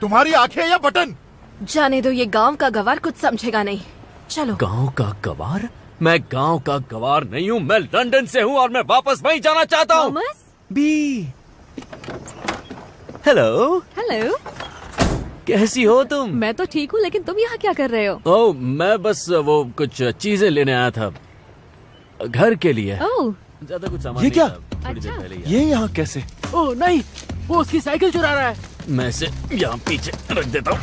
तुम्हारी आंखें या बटन? जाने दो, ये गांव का गवार कुछ समझेगा नहीं। चलो। गांव का गवार? मैं गांव का गवार नहीं हूँ, मैं लंदन से हूँ और मैं वापस वहीं जाना चाहता हूँ। बी। हेलो। हेलो। कैसी हो तुम? मैं तो ठीक हूँ, लेकिन तुम यहाँ क्या कर रहे हो? ओह, मैं बस वो कुछ चीजें लेने आया था घर के लिए। ओह, ज्यादा कुछ सामान ये क्या? थोड़ी देर पहले ये यहाँ कैसे? ओह नहीं, वो उसकी साइकिल चुरा रहा है। मैं इसे यहाँ पीछे रख देता हूँ।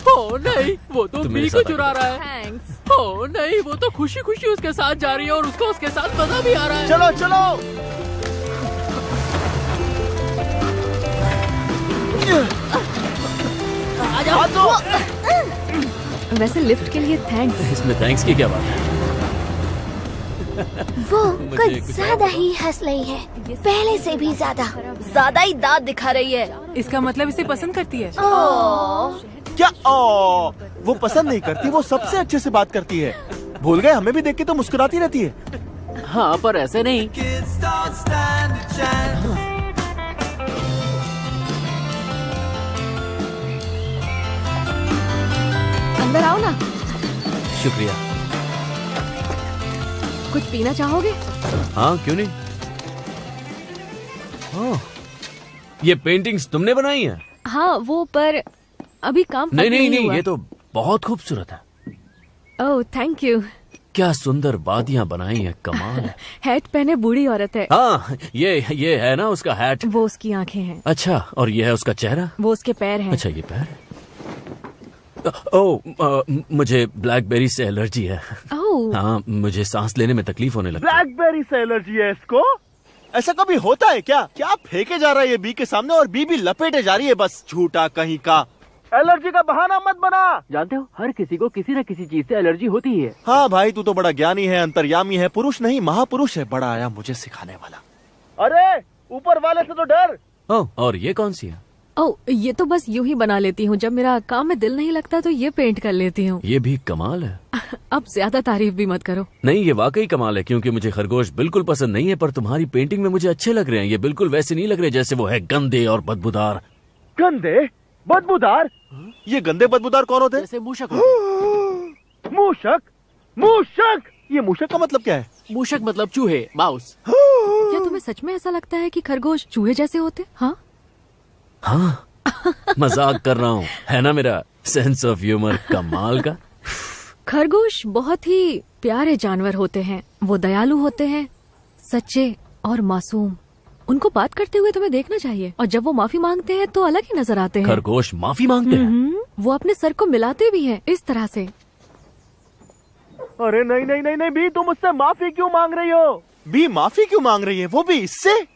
ओह नहीं, वो तो बी को चुरा रहा है। थैंक्स। ओह नहीं, वो तो खुशी खुशी उसके साथ जा रही है और उसको उसके साथ मजा भी आ रहा है। चलो चलो। आ जाओ। वैसे लिफ्ट के लिए थैंक्स। इसमें थैंक्स की क्या बात है? वो कुछ ज्यादा ही हंस रही है, पहले से भी ज्यादा ही दांत दिखा रही है। इसका मतलब इसे पसंद करती है। क्या? वो पसंद नहीं करती, वो सबसे अच्छे से बात करती है। भूल गए, हमें भी देख के तो मुस्कुराती रहती है। हाँ, पर ऐसे नहीं। अंदर आओ ना। शुक्रिया। कुछ पीना चाहोगे? हाँ, क्यों नहीं। हाँ, ये पेंटिंग्स तुमने बनाई है? हाँ, वो पर अभी काम नहीं, ये तो बहुत खूबसूरत है। ओह, थैंक यू। क्या सुंदर वादियां बनाई हैं, कमाल है। हैट पहने बूढ़ी औरत है। हाँ, ये है ना उसका हैट। वो उसकी आंखें हैं। अच्छा, और ये है उसका चेहरा। वो उसके पैर हैं। अच्छा, ये पैर। मुझे ब्लैकबेरी से एलर्जी है। हाँ, मुझे सांस लेने में तकलीफ होने लगती है। ब्लैकबेरी से एलर्जी है इसको? ऐसा कभी होता है क्या? क्या फेंके जा रहा है ये बी के सामने और बी भी लपेटे जा रही है, बस झूठा कहीं का। एलर्जी का बहाना मत बना। जानते हो, हर किसी को किसी न किसी चीज से एलर्जी होती ही है। हाँ भाई, तू तो बड़ा ज्ञानी है, अंतर्यामी है, पुरुष नहीं महापुरुष है, बड़ा आया मुझे सिखाने वाला। अरे ऊपर वाले से तो डर। और ये कौन सी है? ओह, ये तो बस यूं ही बना लेती हूँ। जब मेरा काम में दिल नहीं लगता तो ये पेंट कर लेती हूँ। ये भी कमाल है। अब ज्यादा तारीफ भी मत करो। नहीं, ये वाकई कमाल है, क्योंकि मुझे खरगोश बिल्कुल पसंद नहीं है, पर तुम्हारी पेंटिंग में मुझे अच्छे लग रहे हैं। ये बिल्कुल वैसे नहीं लग रहे जैसे वो है गंदे और बदबूदार। गंदे बदबूदार? ये गंदे बदबूदार कौन होते हैं? जैसे मूषक। मूषक? मूषक? ये मूषक का मतलब क्या है? मूषक मतलब चूहे, माउस। क्या तुम्हें सच में ऐसा लगता है कि खरगोश चूहे जैसे होते? हाँ हाँ, मजाक कर रहा हूँ, है ना मेरा सेंस ऑफ ह्यूमर कमाल का। खरगोश बहुत ही प्यारे जानवर होते हैं। वो दयालु होते हैं, सच्चे और मासूम। उनको बात करते हुए तुम्हें देखना चाहिए, और जब वो माफी मांगते हैं तो अलग ही नजर आते हैं। खरगोश माफी मांगते हैं? वो अपने सर को मिलाते भी हैं इस तरह से। अरे नहीं नहीं नहीं नहीं बी, तुम मुझसे माफी क्यों मांग रही हो? बी माफी क्यों मांग रही है, वो भी इससे?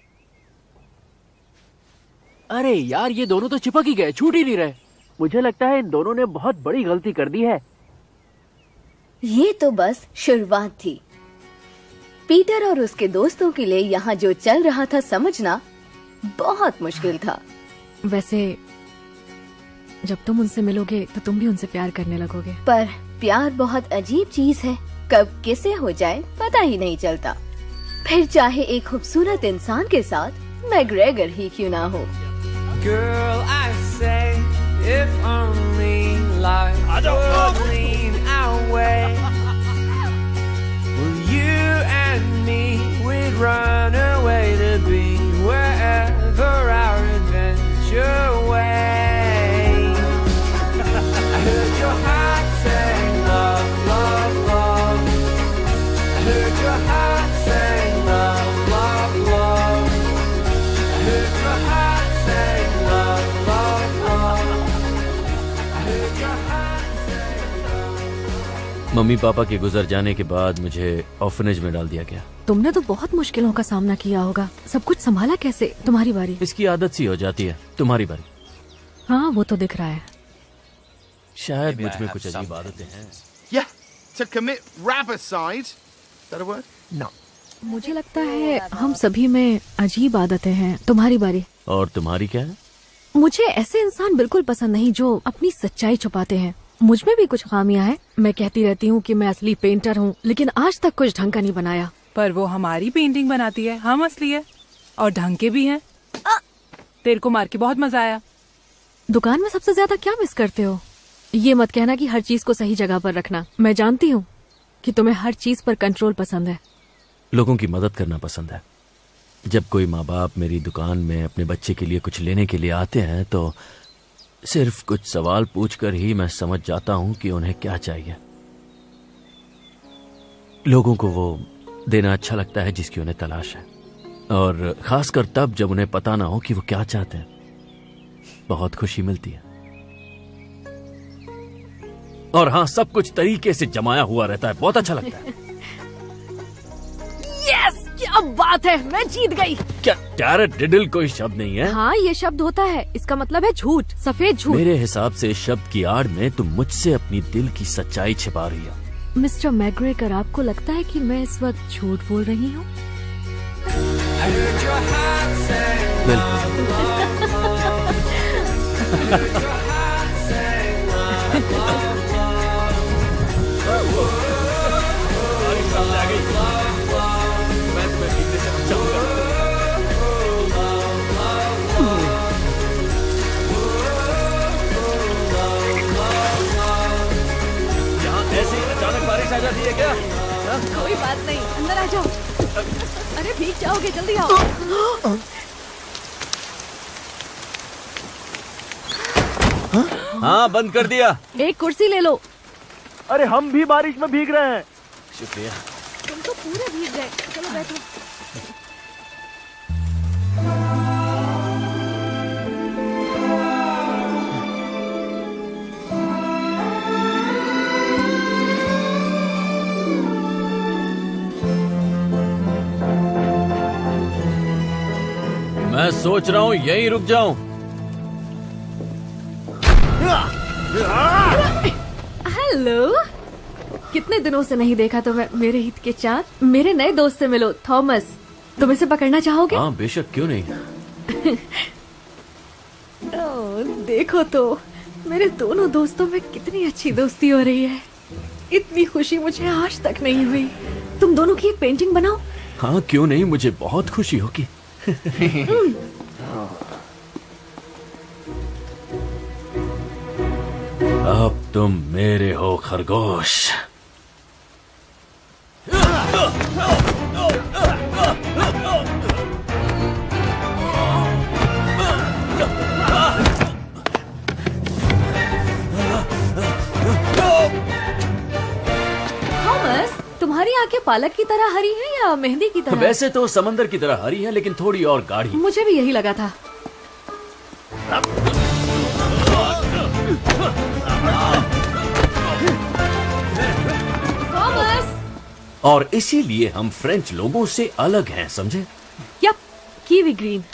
अरे यार, ये दोनों तो चिपक ही गए, छूट ही नहीं रहे। मुझे लगता है इन दोनों ने बहुत बड़ी गलती कर दी है। ये तो बस शुरुआत थी। पीटर और उसके दोस्तों के लिए यहाँ जो चल रहा था समझना बहुत मुश्किल था। वैसे जब तुम उनसे मिलोगे तो तुम भी उनसे प्यार करने लगोगे। पर प्यार बहुत अजीब चीज है, कब किसे हो जाए पता ही नहीं चलता। फिर चाहे एक खूबसूरत इंसान के साथ मैग्रेगर ही क्यों ना हो। Girl, I say, if only life would lean our way. Well, you and me, we'd run away to be wherever our adventure waits. I heard your heart say love, love, love. I heard your heart say love, love, love. I heard your heart say love, love, love. I heard your heart say love. Mummy papa के गुजर जाने के बाद मुझे orphanage में डाल दिया गया। तुमने तो बहुत मुश्किलों का सामना किया होगा। सब कुछ संभाला कैसे? तुम्हारी बारी। इसकी आदत सी हो जाती है। तुम्हारी बारी। हाँ, वो तो दिख रहा है। शायद मुझ में कुछ अजीब आदतें हैं। Yeah, to commit rapicide. Is that a word? No. मुझे लगता है हम सभी में अजीब आदतें हैं। तुम्हारी बारी। और तुम्हारी क्या है? मुझे ऐसे इंसान बिल्कुल पसंद नहीं जो अपनी सच्चाई छुपाते हैं। मुझ में भी कुछ खामियां हैं। मैं कहती रहती हूँ कि मैं असली पेंटर हूँ, लेकिन आज तक कुछ ढंग का नहीं बनाया। पर वो हमारी पेंटिंग बनाती है, हम असली है और ढंग के भी हैं। तेरे को मार के बहुत मजा आया। दुकान में सबसे ज्यादा क्या मिस करते हो? ये मत कहना कि हर चीज को सही जगह पर रखना। मैं जानती हूँ कि तुम्हें हर चीज पर कंट्रोल पसंद है। लोगों की मदद करना पसंद है। जब कोई माँ बाप मेरी दुकान में अपने बच्चे के लिए कुछ लेने के लिए आते हैं तो सिर्फ कुछ सवाल पूछकर ही मैं समझ जाता हूँ कि उन्हें क्या चाहिए। लोगों को वो देना अच्छा लगता है जिसकी उन्हें तलाश है, और खासकर तब जब उन्हें पता ना हो कि वो क्या चाहते हैं। बहुत खुशी मिलती है। और हाँ, सब कुछ तरीके से जमाया हुआ रहता है, बहुत अच्छा लगता है। यस, क्या बात है, मैं जीत गई। क्या टैरट डिडल कोई शब्द नहीं है? हाँ, ये शब्द होता है। इसका मतलब है झूठ, सफेद झूठ। मेरे हिसाब से इस शब्द की आड़ में तुम मुझसे अपनी दिल की सच्चाई छिपा रही हो। मिस्टर मैग्रेगर, आपको लगता है कि मैं इस वक्त झूठ बोल रही हूँ? ऐसे ही अचानक बारिश आ जाती है क्या? कोई बात नहीं, अंदर आ जाओ। अरे भीग जाओगे, जल्दी आओ। हाँ, बंद कर दिया। एक कुर्सी ले लो। अरे हम भी बारिश में भीग रहे हैं। शुक्रिया। तुम तो पूरे भीग गए। चलो बैठो। मैं सोच रहा हूँ यहीं रुक जाऊं। हेलो, कितने दिनों से नहीं देखा तुम्हें मेरे हित के चाँद। मेरे नए दोस्त से मिलो, थॉमस। तुम इसे पकड़ना चाहोगे? हाँ बेशक, क्यों नहीं। देखो तो मेरे दोनों दोस्तों में कितनी अच्छी दोस्ती हो रही है। इतनी खुशी मुझे आज तक नहीं हुई। तुम दोनों की एक पेंटिंग बनाओ। हाँ क्यों नहीं, मुझे बहुत खुशी होगी। अब तुम मेरे हो खरगोश। तुम्हारी आंखें पालक की तरह हरी हैं या मेहंदी की तरह? वैसे तो समंदर की तरह हरी है, लेकिन थोड़ी और गाढ़ी। मुझे भी यही लगा था। थॉमस! और इसीलिए हम फ्रेंच लोगों से अलग हैं, समझे? Yup, kiwi green.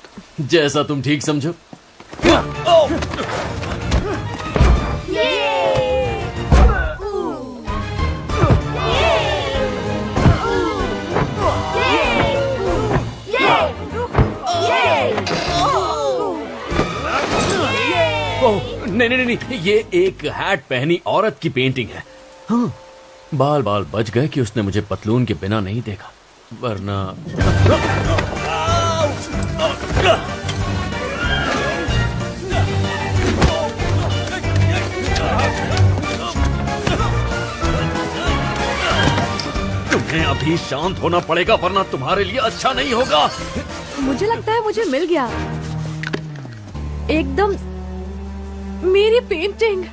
जैसा तुम ठीक समझो। नहीं नहीं नहीं, ये एक हैट पहनी औरत की पेंटिंग है। हाँ, बाल बाल बच गए कि उसने मुझे पतलून के बिना नहीं देखा, वरना। तुम्हें अभी शांत होना पड़ेगा, वरना तुम्हारे लिए अच्छा नहीं होगा। मुझे लगता है मुझे मिल गया एकदम मेरी पेंटिंग।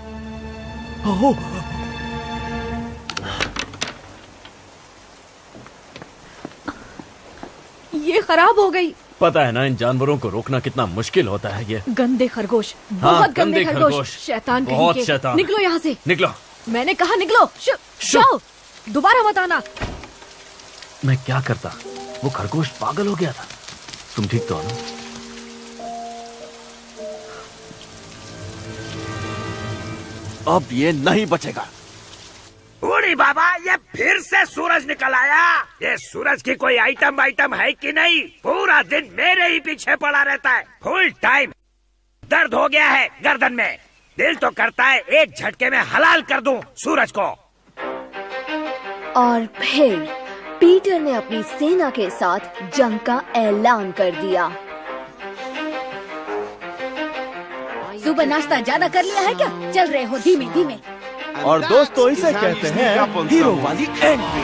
ये खराब हो गई। पता है ना, इन जानवरों को रोकना कितना मुश्किल होता है। ये गंदे खरगोश, हाँ, बहुत गंदे खरगोश, शैतान कहीं बहुत के। शैतान। निकलो यहाँ से। निकलो। मैंने कहा निकलो। जाओ, दोबारा मत आना। मैं क्या करता, वो खरगोश पागल हो गया था। तुम ठीक तो हो ना? अब ये नहीं बचेगा। बूढ़ी बाबा, ये फिर से सूरज निकल आया। ये सूरज की कोई आइटम है कि नहीं? पूरा दिन मेरे ही पीछे पड़ा रहता है। फुल टाइम दर्द हो गया है गर्दन में। दिल तो करता है एक झटके में हलाल कर दूं सूरज को। और फिर पीटर ने अपनी सेना के साथ जंग का ऐलान कर दिया। सुबह नाश्ता ज्यादा कर लिया है क्या? चल रहे हो धीमे धीमे। और दोस्तों, इसे कहते हैं हीरो वाली entry.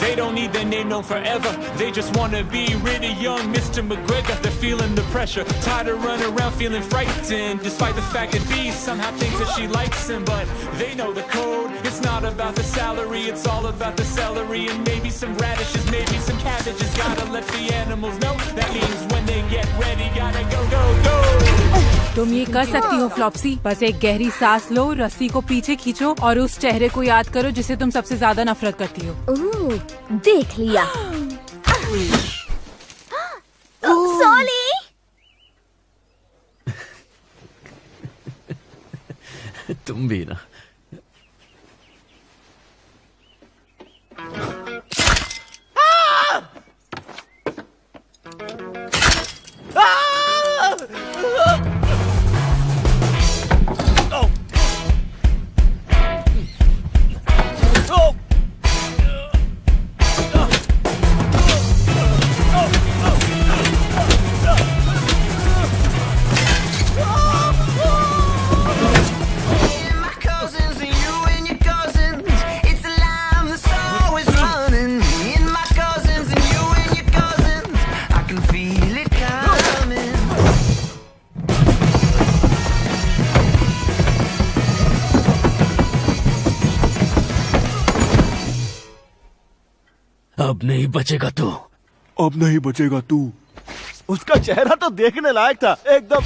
They don't need their name known forever. They just want to be really young Mr. McGregor. They're feeling the pressure, tired of running around feeling frightened. Despite the fact that B somehow thinks that she likes him, but they know the code. It's not about the salary, it's all about the celery and maybe some radishes, maybe some cabbages. Gotta let the animals know. That means when they get ready, gotta go, go, go. तुम ये कर सकती हो फ्लॉप्सी। बस एक गहरी सांस लो, रस्सी को पीछे खींचो और उस चेहरे को याद करो जिसे तुम सबसे ज्यादा नफरत करती हो। देख लिया। सॉली। तुम भी ना। अब नहीं बचेगा तू। अब नहीं बचेगा तू। उसका चेहरा तो देखने लायक था एकदम।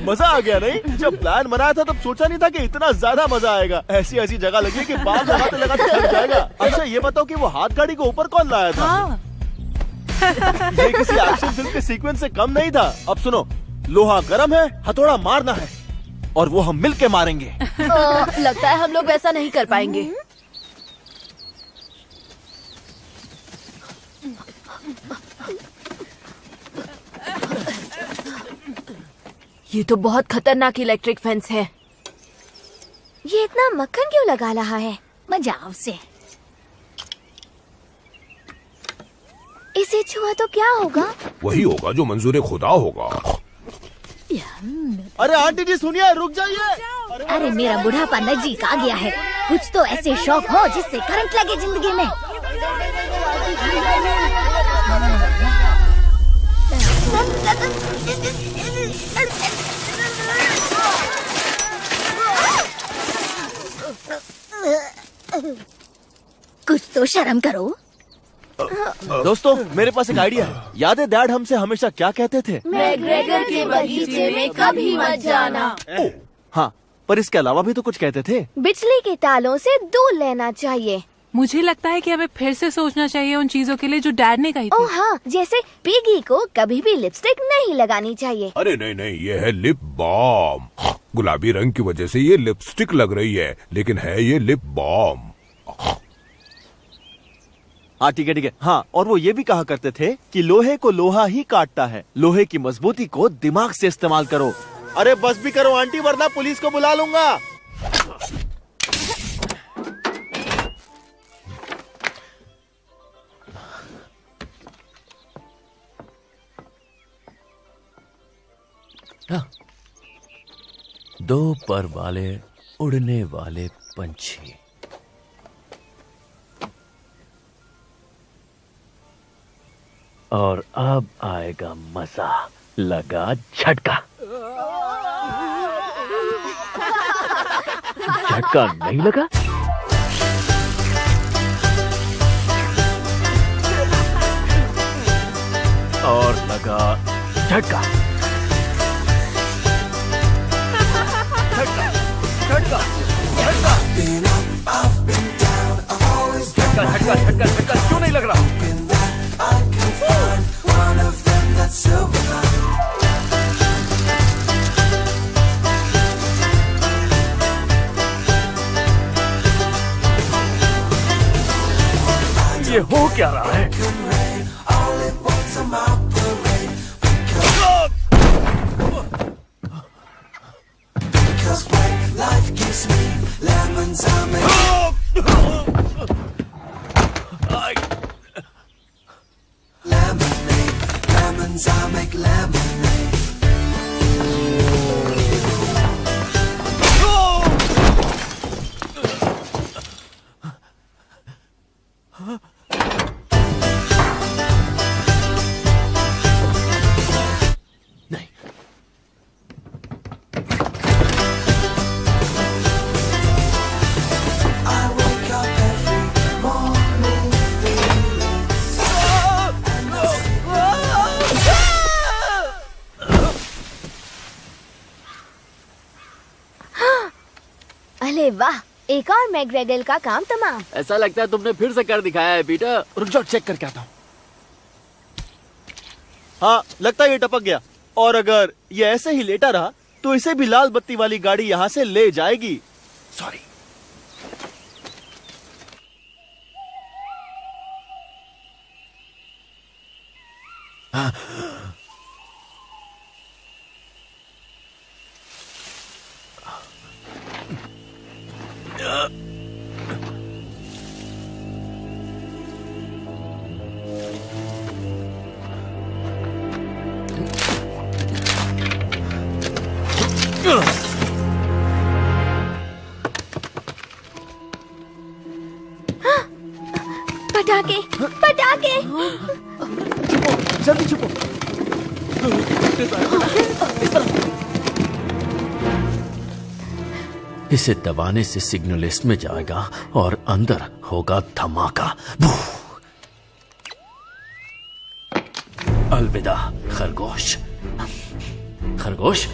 मजा आ गया नहीं? जब प्लान बनाया था तब सोचा नहीं था कि इतना ज्यादा मजा आएगा। ऐसी ऐसी जगह लगी कि बाल लगाते लगाते थक जाएगा। अच्छा ये बताओ कि वो हाथ गाड़ी को ऊपर कौन लाया था? ये किसी एक्शन फिल्म के सीक्वेंस से कम नहीं था। अब सुनो, लोहा गर्म है, हथौड़ा मारना है और वो हम मिलके मारेंगे। लगता है हम लोग वैसा नहीं कर पाएंगे। ये तो बहुत खतरनाक इलेक्ट्रिक फेंस है। ये इतना मक्खन क्यों लगा रहा है? मजाओ से। इसे छुआ तो क्या होगा? वही होगा जो मंजूर खुदा होगा। अरे आंटी जी सुनिए, रुक जाइए। अरे मेरा बुढ़ापा नजदीक आ गया है। कुछ तो ऐसे शौक हो जिससे करंट लगे जिंदगी में। कुछ तो शर्म करो। दोस्तों मेरे पास एक आइडिया है। याद है डैड हमसे हमेशा क्या कहते थे? मैग्रेगर के बगीचे में कभी मत जाना। हाँ, पर इसके अलावा भी तो कुछ कहते थे। बिजली के तालों से दूर लेना चाहिए। मुझे लगता है कि हमें फिर से सोचना चाहिए उन चीजों के लिए जो डैड ने कही थी। ओह हाँ, जैसे पिगी को कभी भी लिपस्टिक नहीं लगानी चाहिए। अरे नहीं नहीं, ये है लिप बाम। गुलाबी रंग की वजह से ये लिपस्टिक लग रही है, लेकिन है ये लिप बाम। हाँ ठीक है। हाँ, और वो ये भी कहा करते थे कि लोहे को लोहा ही काटता है, लोहे की मजबूती को दिमाग से इस्तेमाल करो। अरे बस भी करो आंटी, वरना पुलिस को बुला लूंगा। दो पर वाले उड़ने वाले पंछी। और अब आएगा मजा। लगा झटका। झटका नहीं लगा? और लगा झटका। झटका झटका झटका झटका झटका झटका क्यों नहीं लग रहा? ये हो क्या रहा है? अरे वाह, एक और मैग्रेगल का काम तमाम। ऐसा लगता है तुमने फिर से कर दिखाया है पीटर। रुक जाओ, चेक करके आता हूँ। हाँ, लगता है ये टपक गया। और अगर ये ऐसे ही लेटा रहा तो इसे भी लाल बत्ती वाली गाड़ी यहाँ से ले जाएगी। सॉरी। पटाखे, पटाखे। जल्दी छुपो। इसे दबाने से सिग्नल इसमें जाएगा और अंदर होगा धमाका। अलविदा खरगोश। खरगोश,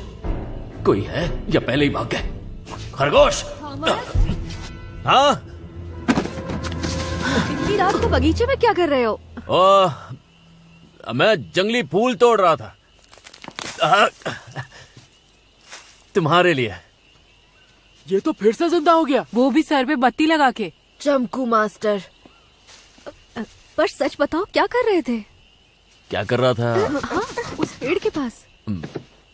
कोई है या पहले ही भाग गए? खरगोश। हाँ, इतनी रात को बगीचे में क्या कर रहे हो? मैं जंगली फूल तोड़ रहा था, तुम्हारे लिए। ये तो फिर से जिंदा हो गया, वो भी सर पे बत्ती लगा के। चमकू मास्टर, पर सच बताओ क्या कर रहे थे? क्या कर रहा था? हाँ, उस पेड़ के पास।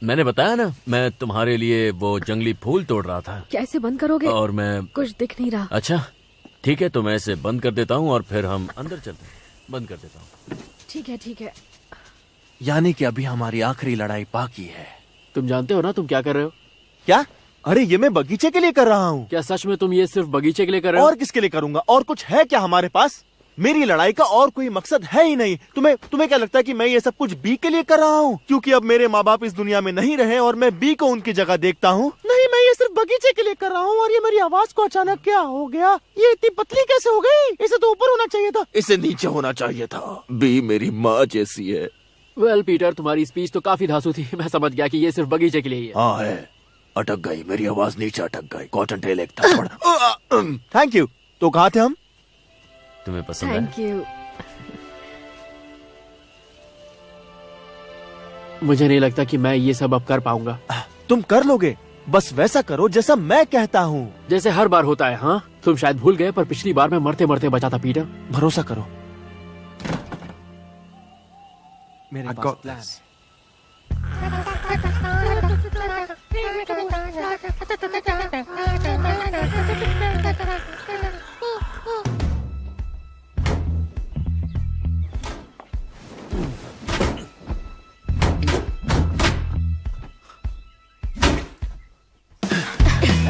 मैंने बताया ना, मैं तुम्हारे लिए वो जंगली फूल तोड़ रहा था। कैसे बंद करोगे? और मैं कुछ दिख नहीं रहा। अच्छा ठीक है, तो मैं इसे बंद कर देता हूँ और फिर हम अंदर चलते हैं। बंद कर देता हूँ। ठीक है ठीक है। यानी कि अभी हमारी आखिरी लड़ाई बाकी है। तुम जानते हो ना तुम क्या कर रहे हो? क्या? अरे ये मैं बगीचे के लिए कर रहा हूँ। क्या सच में तुम ये सिर्फ बगीचे के लिए कर रहे हो? और किसके लिए करूंगा? और कुछ है क्या हमारे पास? मेरी लड़ाई का और कोई मकसद है ही नहीं। तुम्हें क्या लगता है कि मैं ये सब कुछ बी के लिए कर रहा हूँ क्योंकि अब मेरे माँ बाप इस दुनिया में नहीं रहे और मैं बी को उनकी जगह देखता हूँ? नहीं, मैं ये सिर्फ बगीचे के लिए कर रहा हूँ। और ये मेरी आवाज को अचानक क्या हो गया? ये इतनी पतली कैसे हो गई? इसे तो ऊपर होना चाहिए था। इसे नीचे होना चाहिए था। बी मेरी माँ जैसी है। वेल पीटर, तुम्हारी स्पीच तो काफी धांसू थी। मैं समझ गया कि ये सिर्फ बगीचे के लिए ही है। हाँ है, अटक गई, मेरी आवाज नीचे अटक गई। कॉटन टेल एक थप्पड़। Thank you. तो कहाँ थे हम? तुम्हें पसंद है? Thank you. मुझे नहीं लगता कि मैं ये सब अब कर पाऊंगा। तुम कर लोगे, बस वैसा करो जैसा मैं कहता हूँ। जैसे हर बार होता है। हाँ, तुम शायद भूल गए, पर पिछली बार मैं मरते मरते बचा था पीटर। भरोसा करो, मेरे I got this.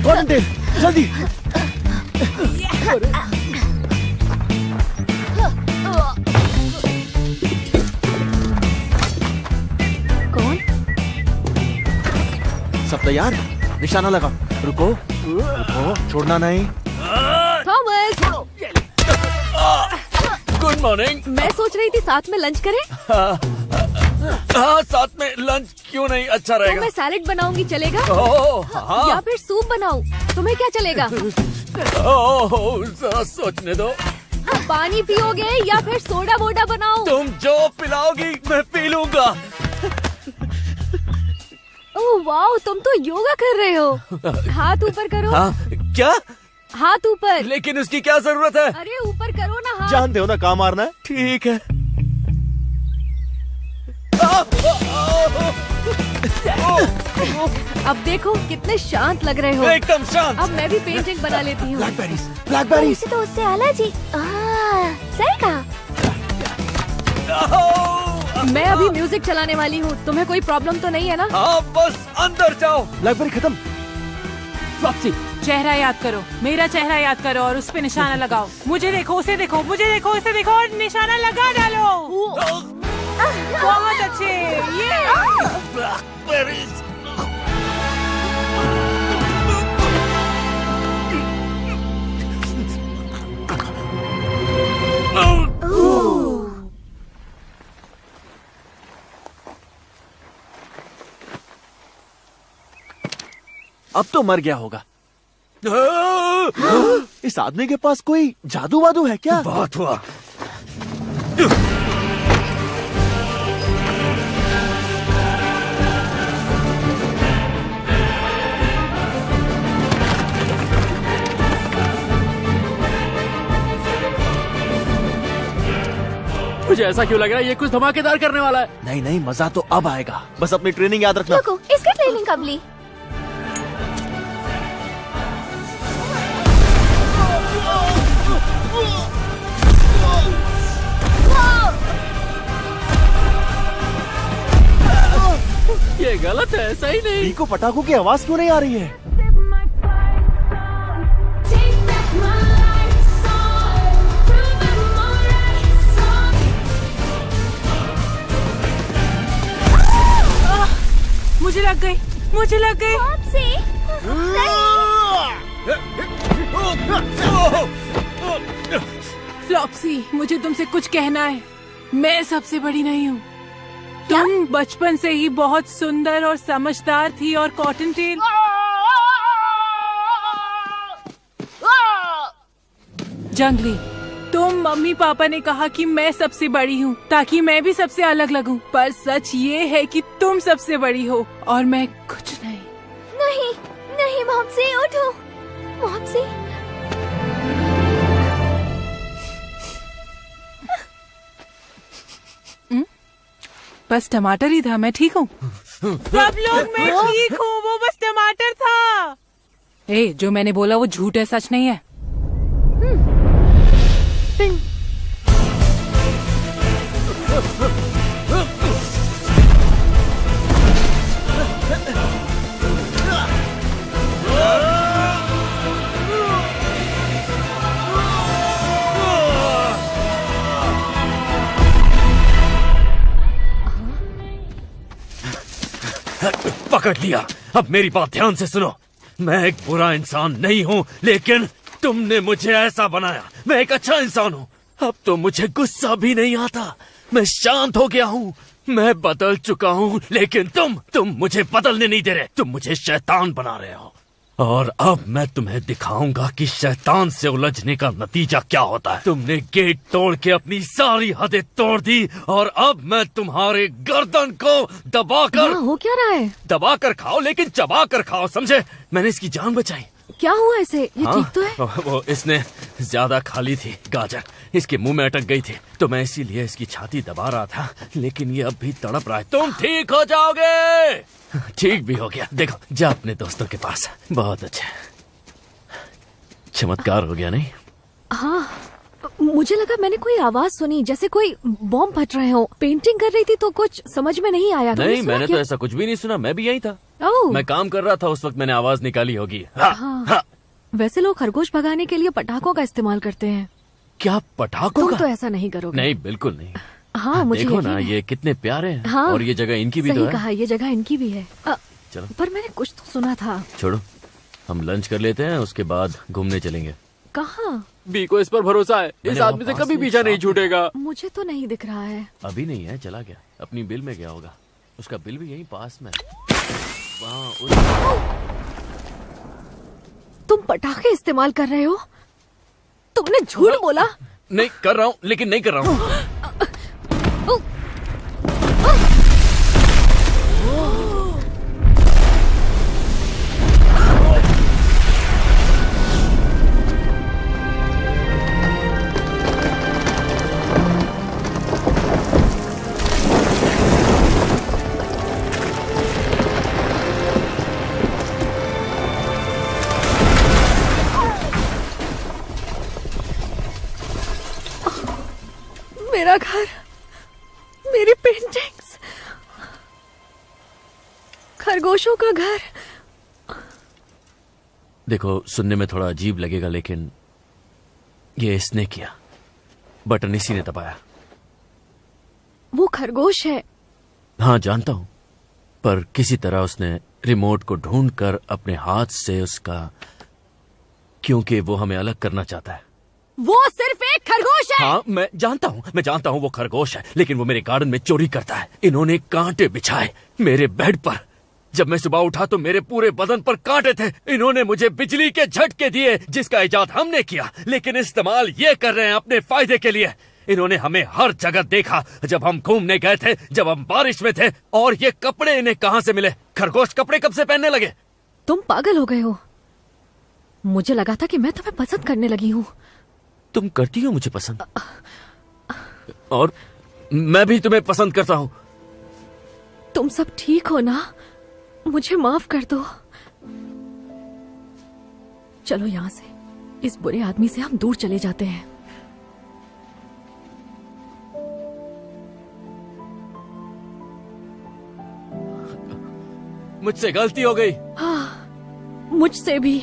Cotton tail, जल्दी। कौन? सब तैयार? निशाना लगा। रुको रुको, छोड़ना नहीं। Thomas, good morning. मैं सोच रही थी साथ में लंच करें। हाँ, साथ में लंच क्यों नहीं? अच्छा तो रहेगा। मैं सैलेड बनाऊंगी, चलेगा? हाँ। या फिर सूप बनाऊं? तुम्हें क्या चलेगा? जरा सोचने दो। पानी पियोगे या फिर सोडा वोडा बनाऊं? तुम जो पिलाओगी मैं पी लूंगा। ओह वाओ, तुम तो योगा कर रहे हो। हाथ ऊपर करो। हाँ, क्या? हाथ ऊपर। लेकिन उसकी क्या जरूरत है? अरे ऊपर करो ना हाथ। जानते हो ना कहाँ मारना है। ठीक है। अब देखो कितने शांत लग रहे हो। एकदम शांत। अब मैं भी पेंटिंग बना लेती हूँ। ब्लैकबेरीज। तो उससे एलर्जी। सही कहा। मैं अभी म्यूजिक चलाने वाली हूँ, तुम्हें कोई प्रॉब्लम तो नहीं है ना? हाँ, बस अंदर जाओ। ब्लैकबेरी खत्म। फ्लॉप्सी, चेहरा याद करो, मेरा चेहरा याद करो और उस पे निशाना लगाओ। मुझे देखो, उसे देखो, मुझे देखो, उसे देखो और निशाना लगा डालो। बहुत अच्छे। ये ब्लैकबेरीज। अब तो मर गया होगा। इस आदमी के पास कोई जादू वादू है क्या? बात हुआ। मुझे ऐसा क्यों लग रहा है ये कुछ धमाकेदार करने वाला है? नहीं नहीं, मजा तो अब आएगा। बस अपनी ट्रेनिंग याद रखना। रुको, इसका ट्रेनिंग कब ली? ये गलत है, सही नहीं। बी को पटाखों की आवाज क्यों नहीं आ रही है? मुझे लग गई, मुझे लग गई। फ्लॉप्सी, मुझे तुमसे कुछ कहना है। मैं सबसे बड़ी नहीं हूँ। तुम बचपन से ही बहुत सुंदर और समझदार थी और कॉटन टेल जंगली, तुम मम्मी पापा ने कहा कि मैं सबसे बड़ी हूँ ताकि मैं भी सबसे अलग लगूं, पर सच ये है कि तुम सबसे बड़ी हो और मैं कुछ नहीं। नहीं नहीं मॉम्सी, उठो मॉम्सी। बस टमाटर ही था, मैं ठीक हूँ। सब लोग मैं ठीक हूँ, वो बस टमाटर था। जो मैंने बोला वो झूठ है, सच नहीं है। पकड़ लिया। अब मेरी बात ध्यान से सुनो। मैं एक बुरा इंसान नहीं हूँ, लेकिन तुमने मुझे ऐसा बनाया। मैं एक अच्छा इंसान हूँ। अब तो मुझे गुस्सा भी नहीं आता। मैं शांत हो गया हूँ। मैं बदल चुका हूँ, लेकिन तुम मुझे बदलने नहीं दे रहे। तुम मुझे शैतान बना रहे हो। और अब मैं तुम्हें दिखाऊंगा कि शैतान से उलझने का नतीजा क्या होता है। तुमने गेट तोड़ के अपनी सारी हदें तोड़ दी और अब मैं तुम्हारे गर्दन को दबाकर हो क्या रहा है? दबाकर खाओ, लेकिन चबा कर खाओ, समझे? मैंने इसकी जान बचाई। क्या हुआ इसे? ये ठीक तो है? वो इसने ज्यादा खा ली थी गाजर, इसके मुंह में अटक गई थी, तो मैं इसीलिए इसकी छाती दबा रहा था, लेकिन ये अब भी तड़प रहा है। तुम ठीक हो जाओगे। ठीक भी हो गया। देखो, जा अपने दोस्तों के पास। बहुत अच्छा, चमत्कार हो गया नहीं? हाँ, मुझे लगा मैंने कोई आवाज सुनी, जैसे कोई बॉम्ब फट रहे हो। पेंटिंग कर रही थी तो कुछ समझ में नहीं आया। नहीं, मैंने तो ऐसा कुछ भी नहीं सुना। मैं भी यहीं था। मैं काम कर रहा था उस वक्त, मैंने आवाज निकाली होगी। हाँ। वैसे लोग खरगोश भगाने के लिए पटाखों का इस्तेमाल करते हैं। क्या पटाखों का? तो ऐसा नहीं करोगे? नहीं, बिल्कुल नहीं। हाँ, मुझे देखो ना, है। ये कितने प्यारे हैं। हाँ, और ये जगह इनकी भी तो है। कहा, ये जगह इनकी भी है। चलो, पर मैंने कुछ तो सुना था। छोड़ो, हम लंच कर लेते हैं, उसके बाद घूमने चलेंगे। कहाँ? बी को इस पर भरोसा है, इस आदमी से कभी पीछा नहीं छूटेगा। मुझे तो नहीं दिख रहा है। अभी नहीं है, चला गया, अपनी बिल में गया होगा। उसका बिल भी यहीं पास में। तुम पटाखे इस्तेमाल कर रहे हो? तुमने झूठ बोला। नहीं कर रहा हूँ, लेकिन नहीं कर रहा हूँ। मेरा घर, मेरी पेंटिंग्स, खरगोशों का घर। देखो, सुनने में थोड़ा अजीब लगेगा, लेकिन ये इसने किया। बटन इसी ने दबाया। वो खरगोश है। हाँ, जानता हूं, पर किसी तरह उसने रिमोट को ढूंढकर अपने हाथ से उसका, क्योंकि वो हमें अलग करना चाहता है। वो सिर्फ एक खरगोश है। हाँ, मैं जानता हूँ वो खरगोश है, लेकिन वो मेरे गार्डन में चोरी करता है। इन्होंने कांटे बिछाए मेरे बेड पर। जब मैं सुबह उठा तो मेरे पूरे बदन पर कांटे थे। इन्होंने मुझे बिजली के झटके दिए, जिसका इजाद हमने किया, लेकिन इस्तेमाल ये कर रहे हैं अपने फायदे के लिए। इन्होंने हमें हर जगह देखा, जब हम घूमने गए थे, जब हम बारिश में थे। और ये कपड़े इन्हें कहाँ से मिले? खरगोश कपड़े कब से पहनने लगे? तुम पागल हो गए हो। मुझे लगा था कि मैं तुम्हें पसंद करने लगी हूँ। तुम करती हो मुझे पसंद, और मैं भी तुम्हें पसंद करता हूँ। तुम सब ठीक हो ना? मुझे माफ कर दो। चलो यहाँ से, इस बुरे आदमी से हम दूर चले जाते हैं। मुझसे गलती हो गई। हाँ, मुझसे भी।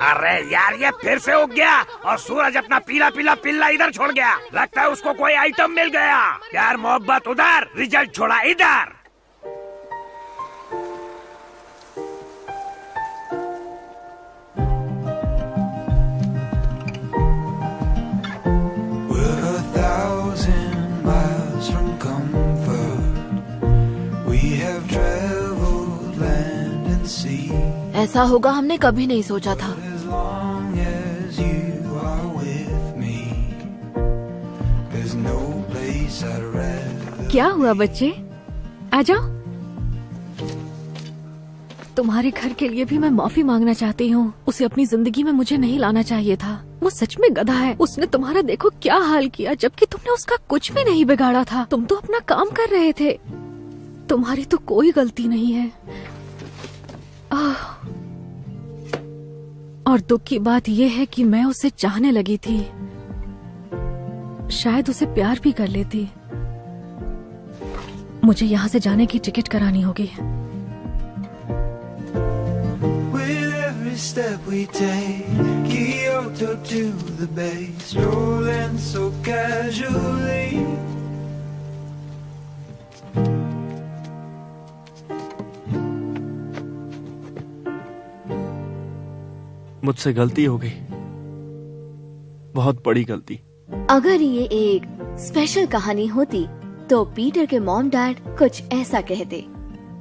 अरे यार ये फिर से उग गया और सूरज अपना पीला पीला पिल्ला इधर छोड़ गया। लगता है उसको कोई आइटम मिल गया। यार मोहब्बत उधर, रिजल्ट छोड़ा इधर। ऐसा होगा हमने कभी नहीं सोचा था। क्या हुआ बच्चे, आ जाओ। तुम्हारे घर के लिए भी मैं माफी मांगना चाहती हूँ। उसे अपनी जिंदगी में मुझे नहीं लाना चाहिए था। वो सच में गधा है। उसने तुम्हारा देखो क्या हाल किया, जबकि तुमने उसका कुछ भी नहीं बिगाड़ा था। तुम तो अपना काम कर रहे थे। तुम्हारी तो कोई गलती नहीं है। और दुख की बात यह है कि मैं उसे चाहने लगी थी। शायद उसे प्यार भी कर लेती। मुझे यहाँ से जाने की टिकट करानी होगी। मुझसे गलती हो गई, बहुत बड़ी गलती। अगर ये एक स्पेशल कहानी होती तो पीटर के मॉम डैड कुछ ऐसा कहते।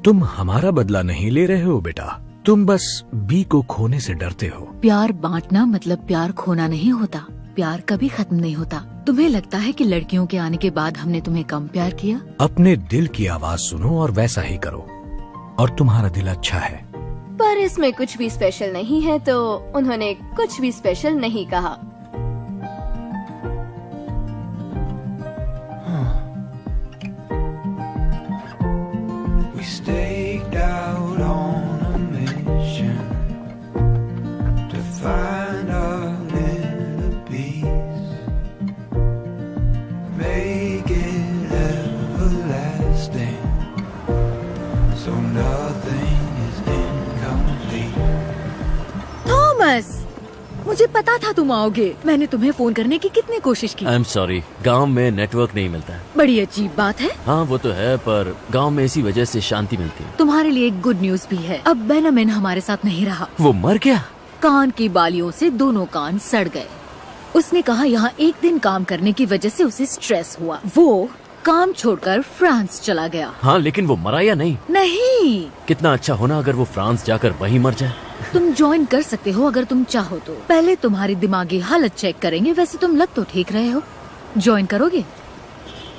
तुम हमारा बदला नहीं ले रहे हो बेटा, तुम बस बी को खोने से डरते हो। प्यार बांटना मतलब प्यार खोना नहीं होता। प्यार कभी खत्म नहीं होता। तुम्हें लगता है कि लड़कियों के आने के बाद हमने तुम्हें कम प्यार किया? अपने दिल की आवाज सुनो और वैसा ही करो, और तुम्हारा दिल अच्छा है। पर इसमें कुछ भी स्पेशल नहीं है, तो उन्होंने कुछ भी स्पेशल नहीं कहा। मुझे पता था तुम आओगे। मैंने तुम्हें फोन करने की कितनी कोशिश की। आई एम सॉरी, गांव में नेटवर्क नहीं मिलता है। बड़ी अजीब बात है। हाँ वो तो है, पर गांव में इसी वजह से शांति मिलती है। तुम्हारे लिए एक गुड न्यूज भी है। अब बेनामिन हमारे साथ नहीं रहा। वो मर गया? कान की बालियों से दोनों कान सड़ गए। उसने कहा यहाँ एक दिन काम करने की वजह से उसे स्ट्रेस हुआ। वो काम छोड़कर फ्रांस चला गया। हाँ लेकिन वो मरा या नहीं? नहीं। कितना अच्छा होना अगर वो फ्रांस जाकर वहीं मर जाए। तुम ज्वाइन कर सकते हो अगर तुम चाहो तो। पहले तुम्हारी दिमागी हालत चेक करेंगे। वैसे तुम लग तो ठीक रहे हो। ज्वाइन करोगे?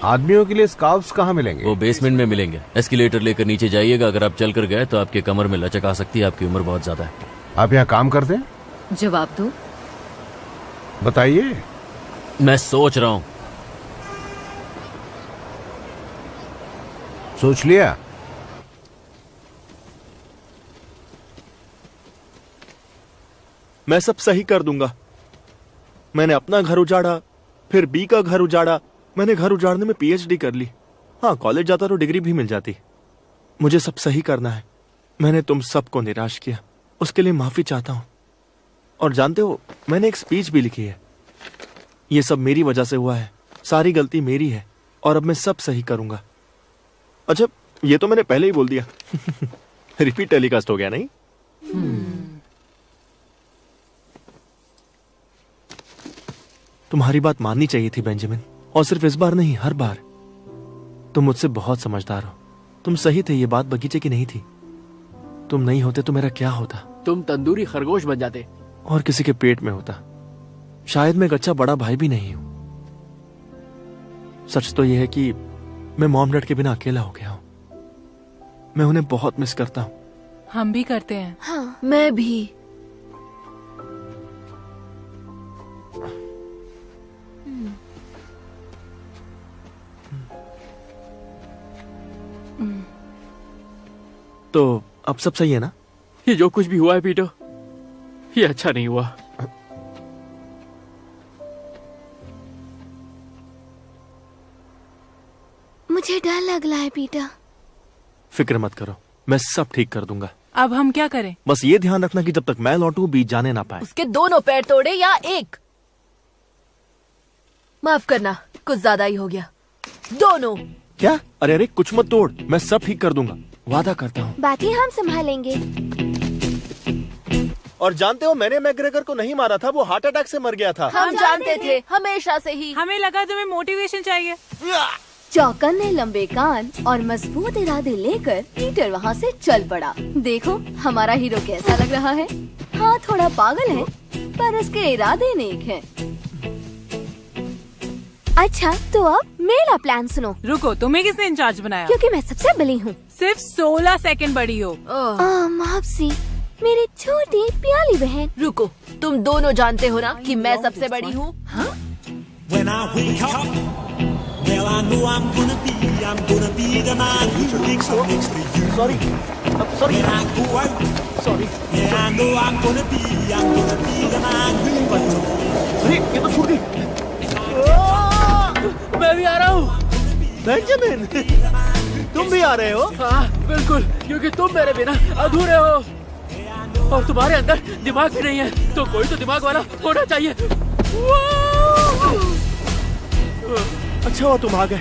आदमियों के लिए स्कार्फ्स कहाँ मिलेंगे? वो बेसमेंट में मिलेंगे। एस्केलेटर लेकर नीचे जाइएगा। अगर आप चल कर गए तो आपके कमर में लचक आ सकती है। आपकी उम्र बहुत ज्यादा है। आप यहाँ काम करते हैं? जवाब दो। बताइए। मैं सोच रहा हूँ। सोच लिया? मैं सब सही कर दूंगा। मैंने अपना घर उजाड़ा, फिर बी का घर उजाड़ा। मैंने घर उजाड़ने में पीएचडी कर ली। हाँ कॉलेज जाता तो डिग्री भी मिल जाती। मुझे सब सही करना है। मैंने तुम सबको निराश किया, उसके लिए माफी चाहता हूँ। और जानते हो मैंने एक स्पीच भी लिखी है। ये सब मेरी वजह से हुआ है। सारी गलती मेरी है और अब मैं सब सही करूंगा। अच्छा ये तो मैंने पहले ही बोल दिया। रिपीट टेलीकास्ट हो गया नहीं? तुम्हारी बात माननी चाहिए थी बेंजामिन, और सिर्फ इस बार नहीं, हर बार। तुम मुझसे बहुत समझदार हो। तुम सही थे, ये बात बगीचे की नहीं थी। तुम नहीं होते तो मेरा क्या होता? तुम तंदूरी खरगोश बन जाते और किसी के पेट में होता। शायद मैं एक अच्छा बड़ा भाई भी नहीं हूं। सच तो यह है कि मैं मॉम डैड के बिना अकेला हो गया हूं। मैं उन्हें बहुत मिस करता हूं। हम भी करते हैं। हाँ मैं भी। तो अब सब सही है ना? ये जो कुछ भी हुआ है पीटर, ये अच्छा नहीं हुआ। मुझे डर लग रहा है पीटर। फिक्र मत करो, मैं सब ठीक कर दूंगा। अब हम क्या करें? बस ये ध्यान रखना कि जब तक मैं लौटूं बीच जाने ना पाए। उसके दोनों पैर तोड़े या एक? माफ करना, कुछ ज्यादा ही हो गया। दोनों। क्या? अरे अरे कुछ मत तोड़, मैं सब ठीक कर दूंगा, वादा करता हूँ। बाकी हम संभालेंगे। और जानते हो मैंने मैग्रेगर को नहीं मारा था, वो हार्ट अटैक से मर गया था। हम जानते थे, हमेशा से ही। हमें लगा तुम्हें मोटिवेशन चाहिए। चौकन्ने लंबे कान और मजबूत इरादे लेकर पीटर वहाँ से चल पड़ा। देखो हमारा हीरो कैसा लग रहा है। हाँ थोड़ा पागल है पर उसके इरादे नेक हैं। अच्छा तो अब मेरा प्लान सुनो। रुको, तुम्हें किसने इंचार्ज बनाया? क्योंकि मैं सबसे बड़ी हूँ। सिर्फ 16 सेकंड बड़ी हो। मापसी, मेरी छोटी प्याली बहन। रुको, तुम दोनों जानते हो ना कि मैं सबसे बड़ी हूँ। Well, I know I'm gonna be the man who wakes up next to you. Sorry. When I go out. Sorry. Yeah, I know I'm gonna be the man who wakes up. अरे ये तो छूट गई। मैं भी आ रहा हूँ। Benjamin, तुम भी आ रहे हो? हाँ बिल्कुल, क्योंकि तुम मेरे बिना अधूरे हो और तुम्हारे अंदर दिमाग भी नहीं है, तो कोई तो दिमाग वाला होना चाहिए। अच्छा हुआ तुम आ गए।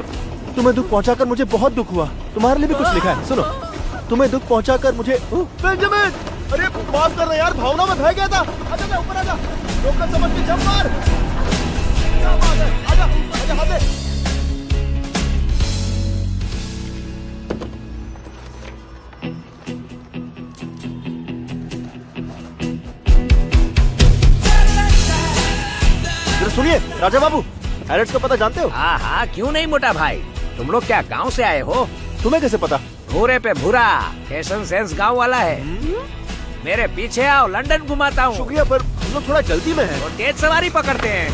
तुम्हें दुख पहुंचाकर मुझे बहुत दुख हुआ। तुम्हारे लिए भी कुछ लिखा है, सुनो। तुम्हें दुख पहुंचाकर मुझे बेंजामिन, अरे माफ करना यार, भावना में बह गया था। आजा ऊपर आजा, रोककर समझ के जंप मार। क्या बात है, आजा आजा हाथ दे। सुनिए राजा बाबू, हैरिस का पता जानते हो? हाँ हाँ, क्यों नहीं मोटा भाई। तुम लोग क्या गांव से आए हो? तुम्हें कैसे पता? भूरे पे भूरा, फैशन सेंस गांव वाला है। मेरे पीछे आओ, लंदन घुमाता हूँ। शुक्रिया, पर हम लोग थोड़ा जल्दी में हैं। तो तेज सवारी पकड़ते हैं।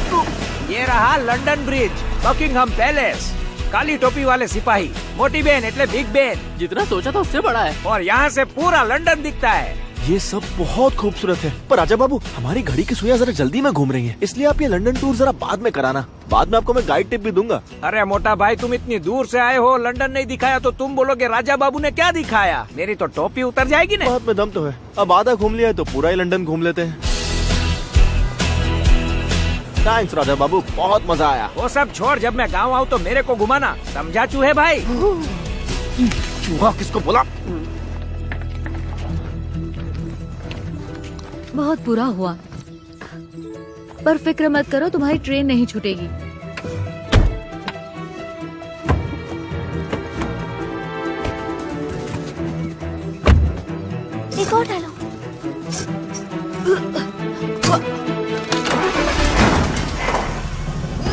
ये रहा लंदन ब्रिज, बकिंगहम पैलेस, काली टोपी वाले सिपाही, मोटी बहन एटले बिग बहन। जितना सोचा था उससे बड़ा है। और यहाँ से पूरा लंदन दिखता है। ये सब बहुत खूबसूरत है, पर राजा बाबू हमारी घड़ी की सुइयां जरा जल्दी में घूम रही हैं, इसलिए आप ये लंदन टूर जरा बाद में कराना। बाद में आपको मैं गाइड टिप भी दूंगा। अरे मोटा भाई, तुम इतनी दूर से आए हो, लंदन नहीं दिखाया तो तुम बोलोगे राजा बाबू ने क्या दिखाया। मेरी तो टोपी उतर जाएगी ना। बात में दम तो है। अब आधा घूम लिया है तो पूरा ही लंदन घूम लेते हैं। थैंक्स राजा बाबू, बहुत मजा आया। वो सब छोड़, जब मैं गाँव आऊँ तो मेरे को घुमाना, समझा चूहे भाई? चूहा किसको बोला? बहुत बुरा हुआ, पर फिक्र मत करो, तुम्हारी ट्रेन नहीं छूटेगी। एक और डालो।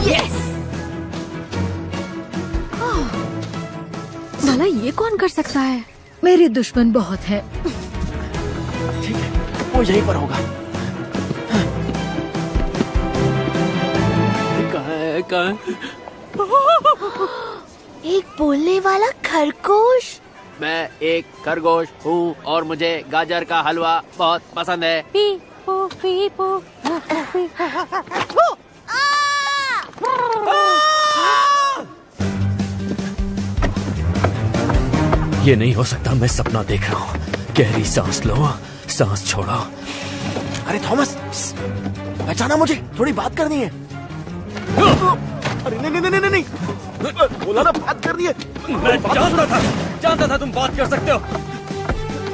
यस। भला ये कौन कर सकता है? मेरे दुश्मन बहुत है। ठीक है, वो यहीं पर होगा। कहाँ? एक बोलने वाला खरगोश। मैं एक खरगोश हूँ और मुझे गाजर का हलवा बहुत पसंद है। पीपो पीपो। ये नहीं हो सकता, मैं सपना देख रहा हूँ। गहरी सांस लो, सांस छोड़ो। अरे थॉमस, पहचाना मुझे, थोड़ी बात करनी है। अरे नहीं नहीं नहीं नहीं, बोला ना बात करनी है। मैं जानता था तुम बात कर सकते हो।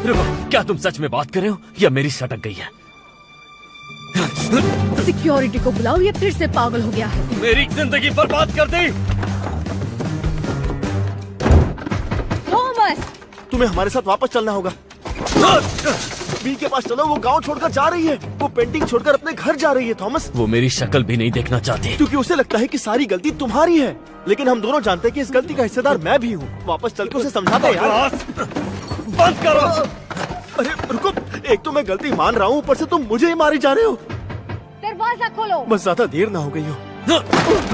रुको, क्या तुम सच में बात कर रहे हो या मेरी सटक गई है? सिक्योरिटी को बुलाओ, ये फिर से पागल हो गया है। मेरी जिंदगी बर्बाद कर दी। थॉमस, तुम्हें हमारे साथ वापस चलना होगा। बी के पास चलो, वो गांव छोड़कर जा रही है। वो पेंटिंग छोड़कर अपने घर जा रही है थॉमस। वो मेरी शक्ल भी नहीं देखना चाहती, क्योंकि उसे लगता है कि सारी गलती तुम्हारी है, लेकिन हम दोनों जानते हैं कि इस गलती का हिस्सेदार मैं भी हूँ। वापस चल के उसे समझाते हैं यार। बंद करो। अरे रुको, एक तो मैं गलती मान रहा हूँ, ऊपर से तुम मुझे ही मारी जा रहे हो। दरवाजा खोलो। बस ज्यादा देर ना हो गई हो।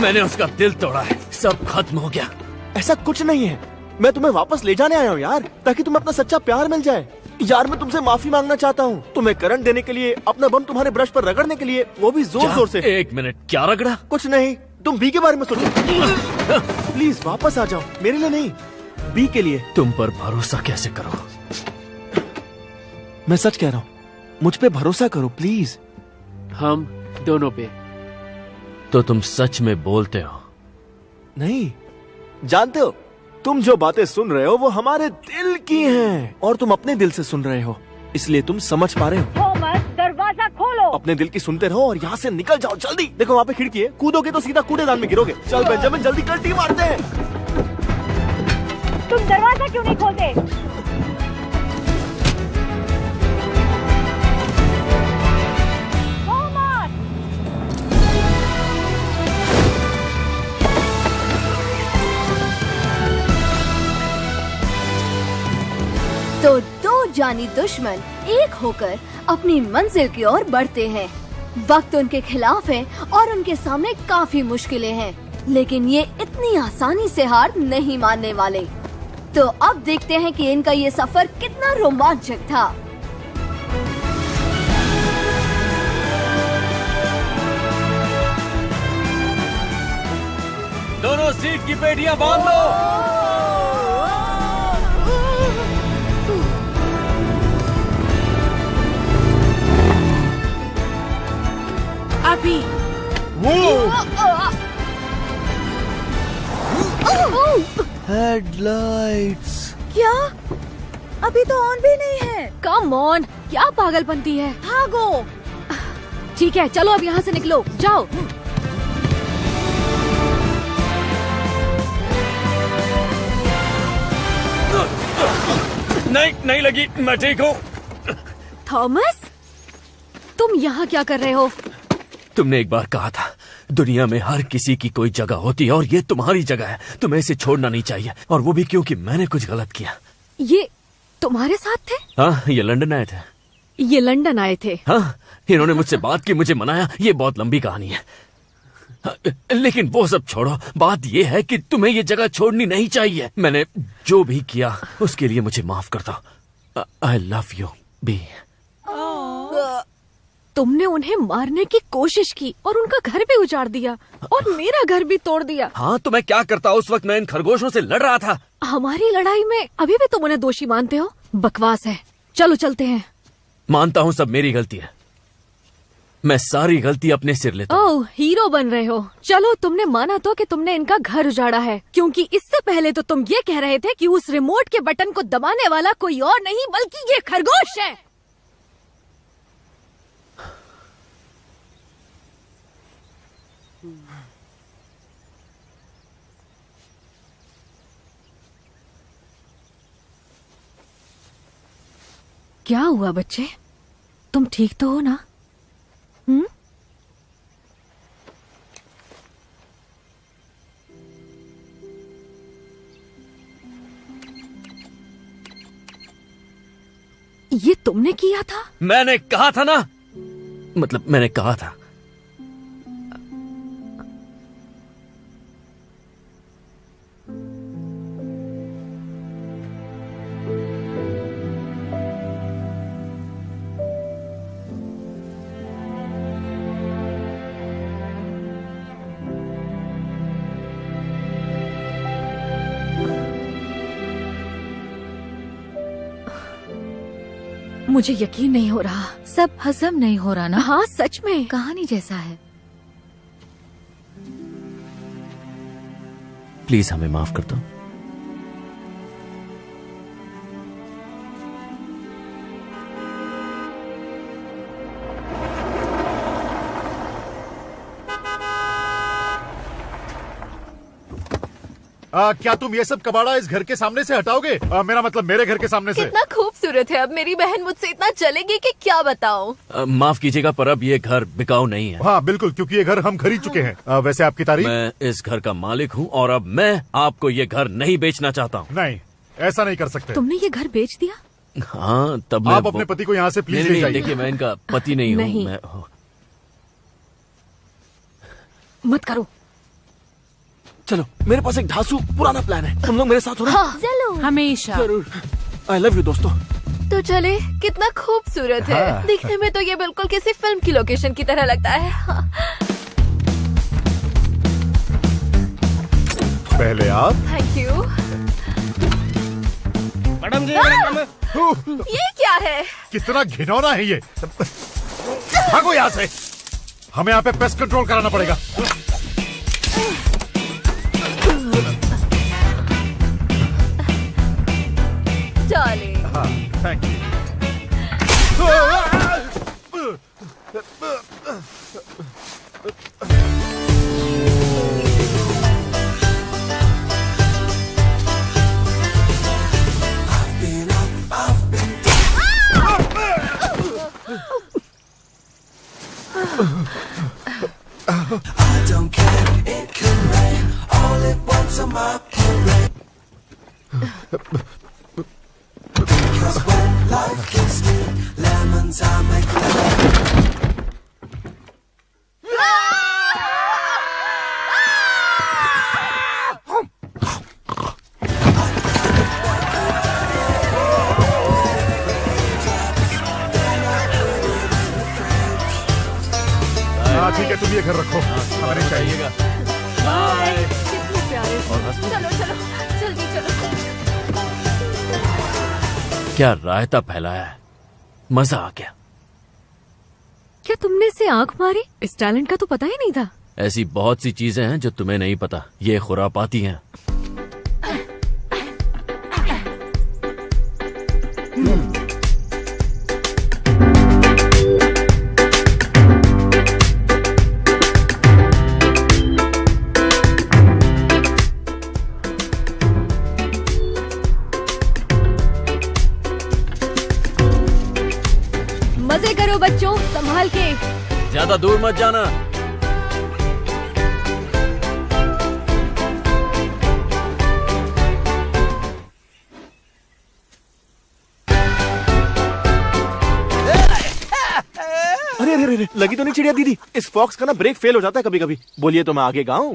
मैंने उसका दिल तोड़ा है, सब खत्म हो गया। ऐसा कुछ नहीं है, मैं तुम्हें वापस ले जाने आया हूँ यार, ताकि तुम्हें अपना सच्चा प्यार मिल जाए। यार मैं तुमसे माफी मांगना चाहता हूँ, तुम्हें करंट देने के लिए, अपना बम तुम्हारे ब्रश पर रगड़ने के लिए, वो भी जोर जोर से। एक मिनट, क्या रगड़ा? कुछ नहीं, तुम बी के बारे में सोचो। प्लीज वापस आ जाओ, मेरे लिए नहीं, बी के लिए। तुम पर भरोसा कैसे करो? मैं सच कह रहा हूँ, मुझ पे भरोसा करो प्लीज। हम दोनों पे। तो तुम सच में बोलते हो? नहीं, जानते हो, तुम जो बातें सुन रहे हो वो हमारे दिल की हैं और तुम अपने दिल से सुन रहे हो, इसलिए तुम समझ पा रहे हो। थॉमस, दरवाजा खोलो। अपने दिल की सुनते रहो और यहाँ से निकल जाओ जल्दी। देखो वहाँ पे खिड़की है, कूदोगे तो सीधा कूड़ेदान में गिरोगे। चल बेंजामिन, जल्दी कल्टी मारते हैं। तुम दरवाजा क्यों नहीं खोलते? तो दो जानी दुश्मन एक होकर अपनी मंजिल की ओर बढ़ते हैं। वक्त उनके खिलाफ है और उनके सामने काफी मुश्किलें हैं, लेकिन ये इतनी आसानी से हार नहीं मानने वाले। तो अब देखते हैं कि इनका ये सफर कितना रोमांचक था। दोनों सीट की पेटियां बांध लो। अभी हेडलाइट्स क्या? अभी तो ऑन भी नहीं है। कम ऑन, क्या पागलपंती है। भागो। ठीक है, चलो अब यहाँ से निकलो, जाओ। नहीं लगी, मैं ठीक हूँ। थॉमस, तुम यहाँ क्या कर रहे हो? तुमने एक बार कहा था दुनिया में हर किसी की कोई जगह होती है और ये तुम्हारी जगह है। तुम्हें इसे छोड़ना नहीं चाहिए, और वो भी क्योंकि मैंने कुछ गलत किया। ये तुम्हारे साथ थे? हाँ, ये लंदन आए थे। ये लंदन आए थे? हाँ, इन्होंने मुझसे बात की, मुझे मनाया। ये बहुत लंबी कहानी है, लेकिन वो सब छोड़ो। बात ये है कि तुम्हें ये जगह छोड़नी नहीं चाहिए। मैंने जो भी किया उसके लिए मुझे माफ कर दो। I love you B. तुमने उन्हें मारने की कोशिश की और उनका घर भी उजाड़ दिया और मेरा घर भी तोड़ दिया। हाँ, तो मैं क्या करता? उस वक्त मैं इन खरगोशों से लड़ रहा था। हमारी लड़ाई में अभी भी तुम उन्हें दोषी मानते हो? बकवास है। चलो चलते हैं। मानता हूँ सब मेरी गलती है, मैं सारी गलती अपने सिर लेता हूँ। ओह, हीरो बन रहे हो। चलो, तुमने माना तो कि तुमने इनका घर उजाड़ा है, क्योंकि इससे पहले तो तुम ये कह रहे थे कि उस रिमोट के बटन को दबाने वाला कोई और नहीं बल्कि ये खरगोश है। क्या हुआ बच्चे, तुम ठीक तो हो ना? ये तुमने किया था? मैंने कहा था ना, मतलब मैंने कहा था। मुझे यकीन नहीं हो रहा। सब हजम नहीं हो रहा ना? हाँ, सच में कहानी जैसा है। प्लीज हमें माफ कर दो। क्या तुम ये सब कबाड़ा इस घर के सामने से हटाओगे? मेरा मतलब मेरे घर के सामने से। कितना खूबसूरत है। अब मेरी बहन मुझसे इतना चलेगी कि क्या बताऊं। माफ कीजिएगा, पर अब ये घर बिकाऊ नहीं है। हाँ बिल्कुल, क्योंकि ये घर हम खरीद चुके हैं। वैसे आपकी तारीफ? मैं इस घर का मालिक हूँ और अब मैं आपको ये घर नहीं बेचना चाहता हूँ। नहीं, ऐसा नहीं कर सकते। तुमने ये घर बेच दिया? हाँ, तब आप अपने पति को यहाँ से प्लीज ले जाइए। देखिए, मैं इनका पति नहीं हूँ। मैं मत करो। चलो, मेरे पास एक धांसू पुराना प्लान है, तुम लोग मेरे साथ हो ना? हाँ, चलो। हमेशा। जरूर। आई लव यू दोस्तों। तो चले, कितना खूबसूरत है। हाँ। दिखने में तो ये बिल्कुल किसी फिल्म की लोकेशन की तरह लगता है। हाँ। पहले आप। Thank you. मैडम जी, ये क्या है? कितना घिनौना है ये। भागो यहाँ से, हमें यहाँ पे पेस्ट कंट्रोल कराना पड़ेगा। डार्लिंग। हाँ, thank you. I don't care, it can rain all at once on my parade. Because when life gives me lemons, I make lemonade. हाँ ठीक है, तुम ये घर रखो, हमें चाहिएगा। कितने प्यारे। चलो चलो जल्दी चलो। क्या रायता फैलाया है, मजा आ गया। क्या तुमने इसे आंख मारी? इस टैलेंट का तो पता ही नहीं था। ऐसी बहुत सी चीजें हैं जो तुम्हें नहीं पता, ये खुरापाती हैं। मजे करो बच्चों, संभाल के। ज्यादा दूर मत जाना। अरे अरे अरे, लगी तो नहीं चिड़िया दीदी? इस फॉक्स का ना ब्रेक फेल हो जाता है कभी कभी। बोलिए तो मैं आगे गाऊं?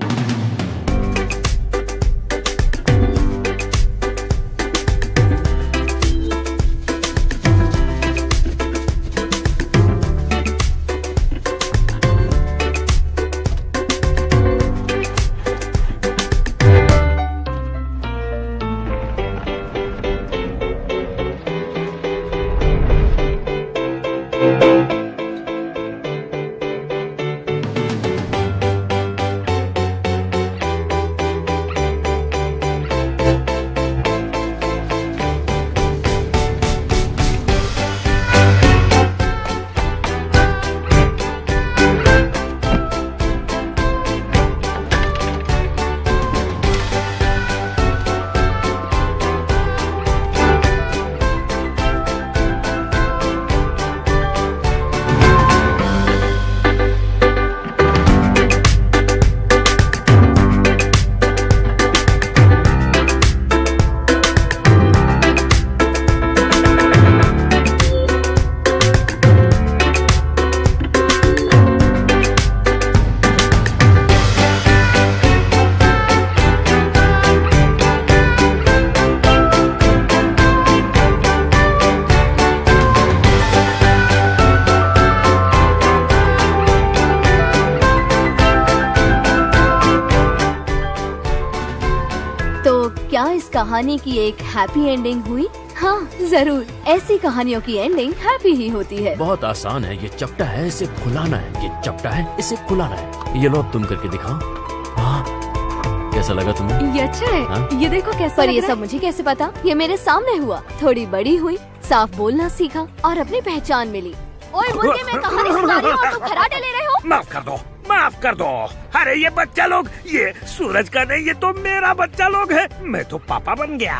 कहानी की एक हैप्पी एंडिंग हुई? हाँ जरूर, ऐसी कहानियों की एंडिंग हैप्पी ही होती है। बहुत आसान है, ये चपटा है, इसे खुलाना है। ये चपटा है, इसे खुलाना है। ये लो अब तुम करके दिखाओ। हाँ, कैसा लगा तुम्हें? ये अच्छा है। हाँ? ये देखो कैसा पर ये सब मुझे कैसे पता? ये मेरे सामने हुआ। थोड़ी बड़ी हुई, साफ बोलना सीखा और अपनी पहचान मिली। ओए मुर्गे, मैं कहानी सुना रही हूँ और तुम खर्राटे ले रहे हो। माफ कर दो, माफ कर दो। अरे ये बच्चा लोग, ये सूरज का नहीं, ये तो मेरा बच्चा लोग है। मैं तो पापा बन गया।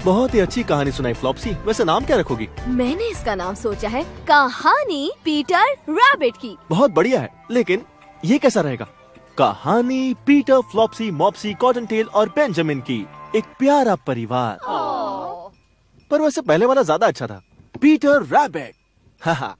बहुत ही अच्छी कहानी सुनाई फ्लॉप्सी। वैसे नाम क्या रखोगी? मैंने इसका नाम सोचा है कहानी पीटर रैबिट की। बहुत बढ़िया है, लेकिन ये कैसा रहेगा? कहानी पीटर, फ्लॉप्सी, मॉप्सी, कॉटनटेल और बेंजामिन की, एक प्यारा परिवार। पर वैसे पहले वाला ज्यादा अच्छा था, पीटर रैबिट। हाँ हाँ,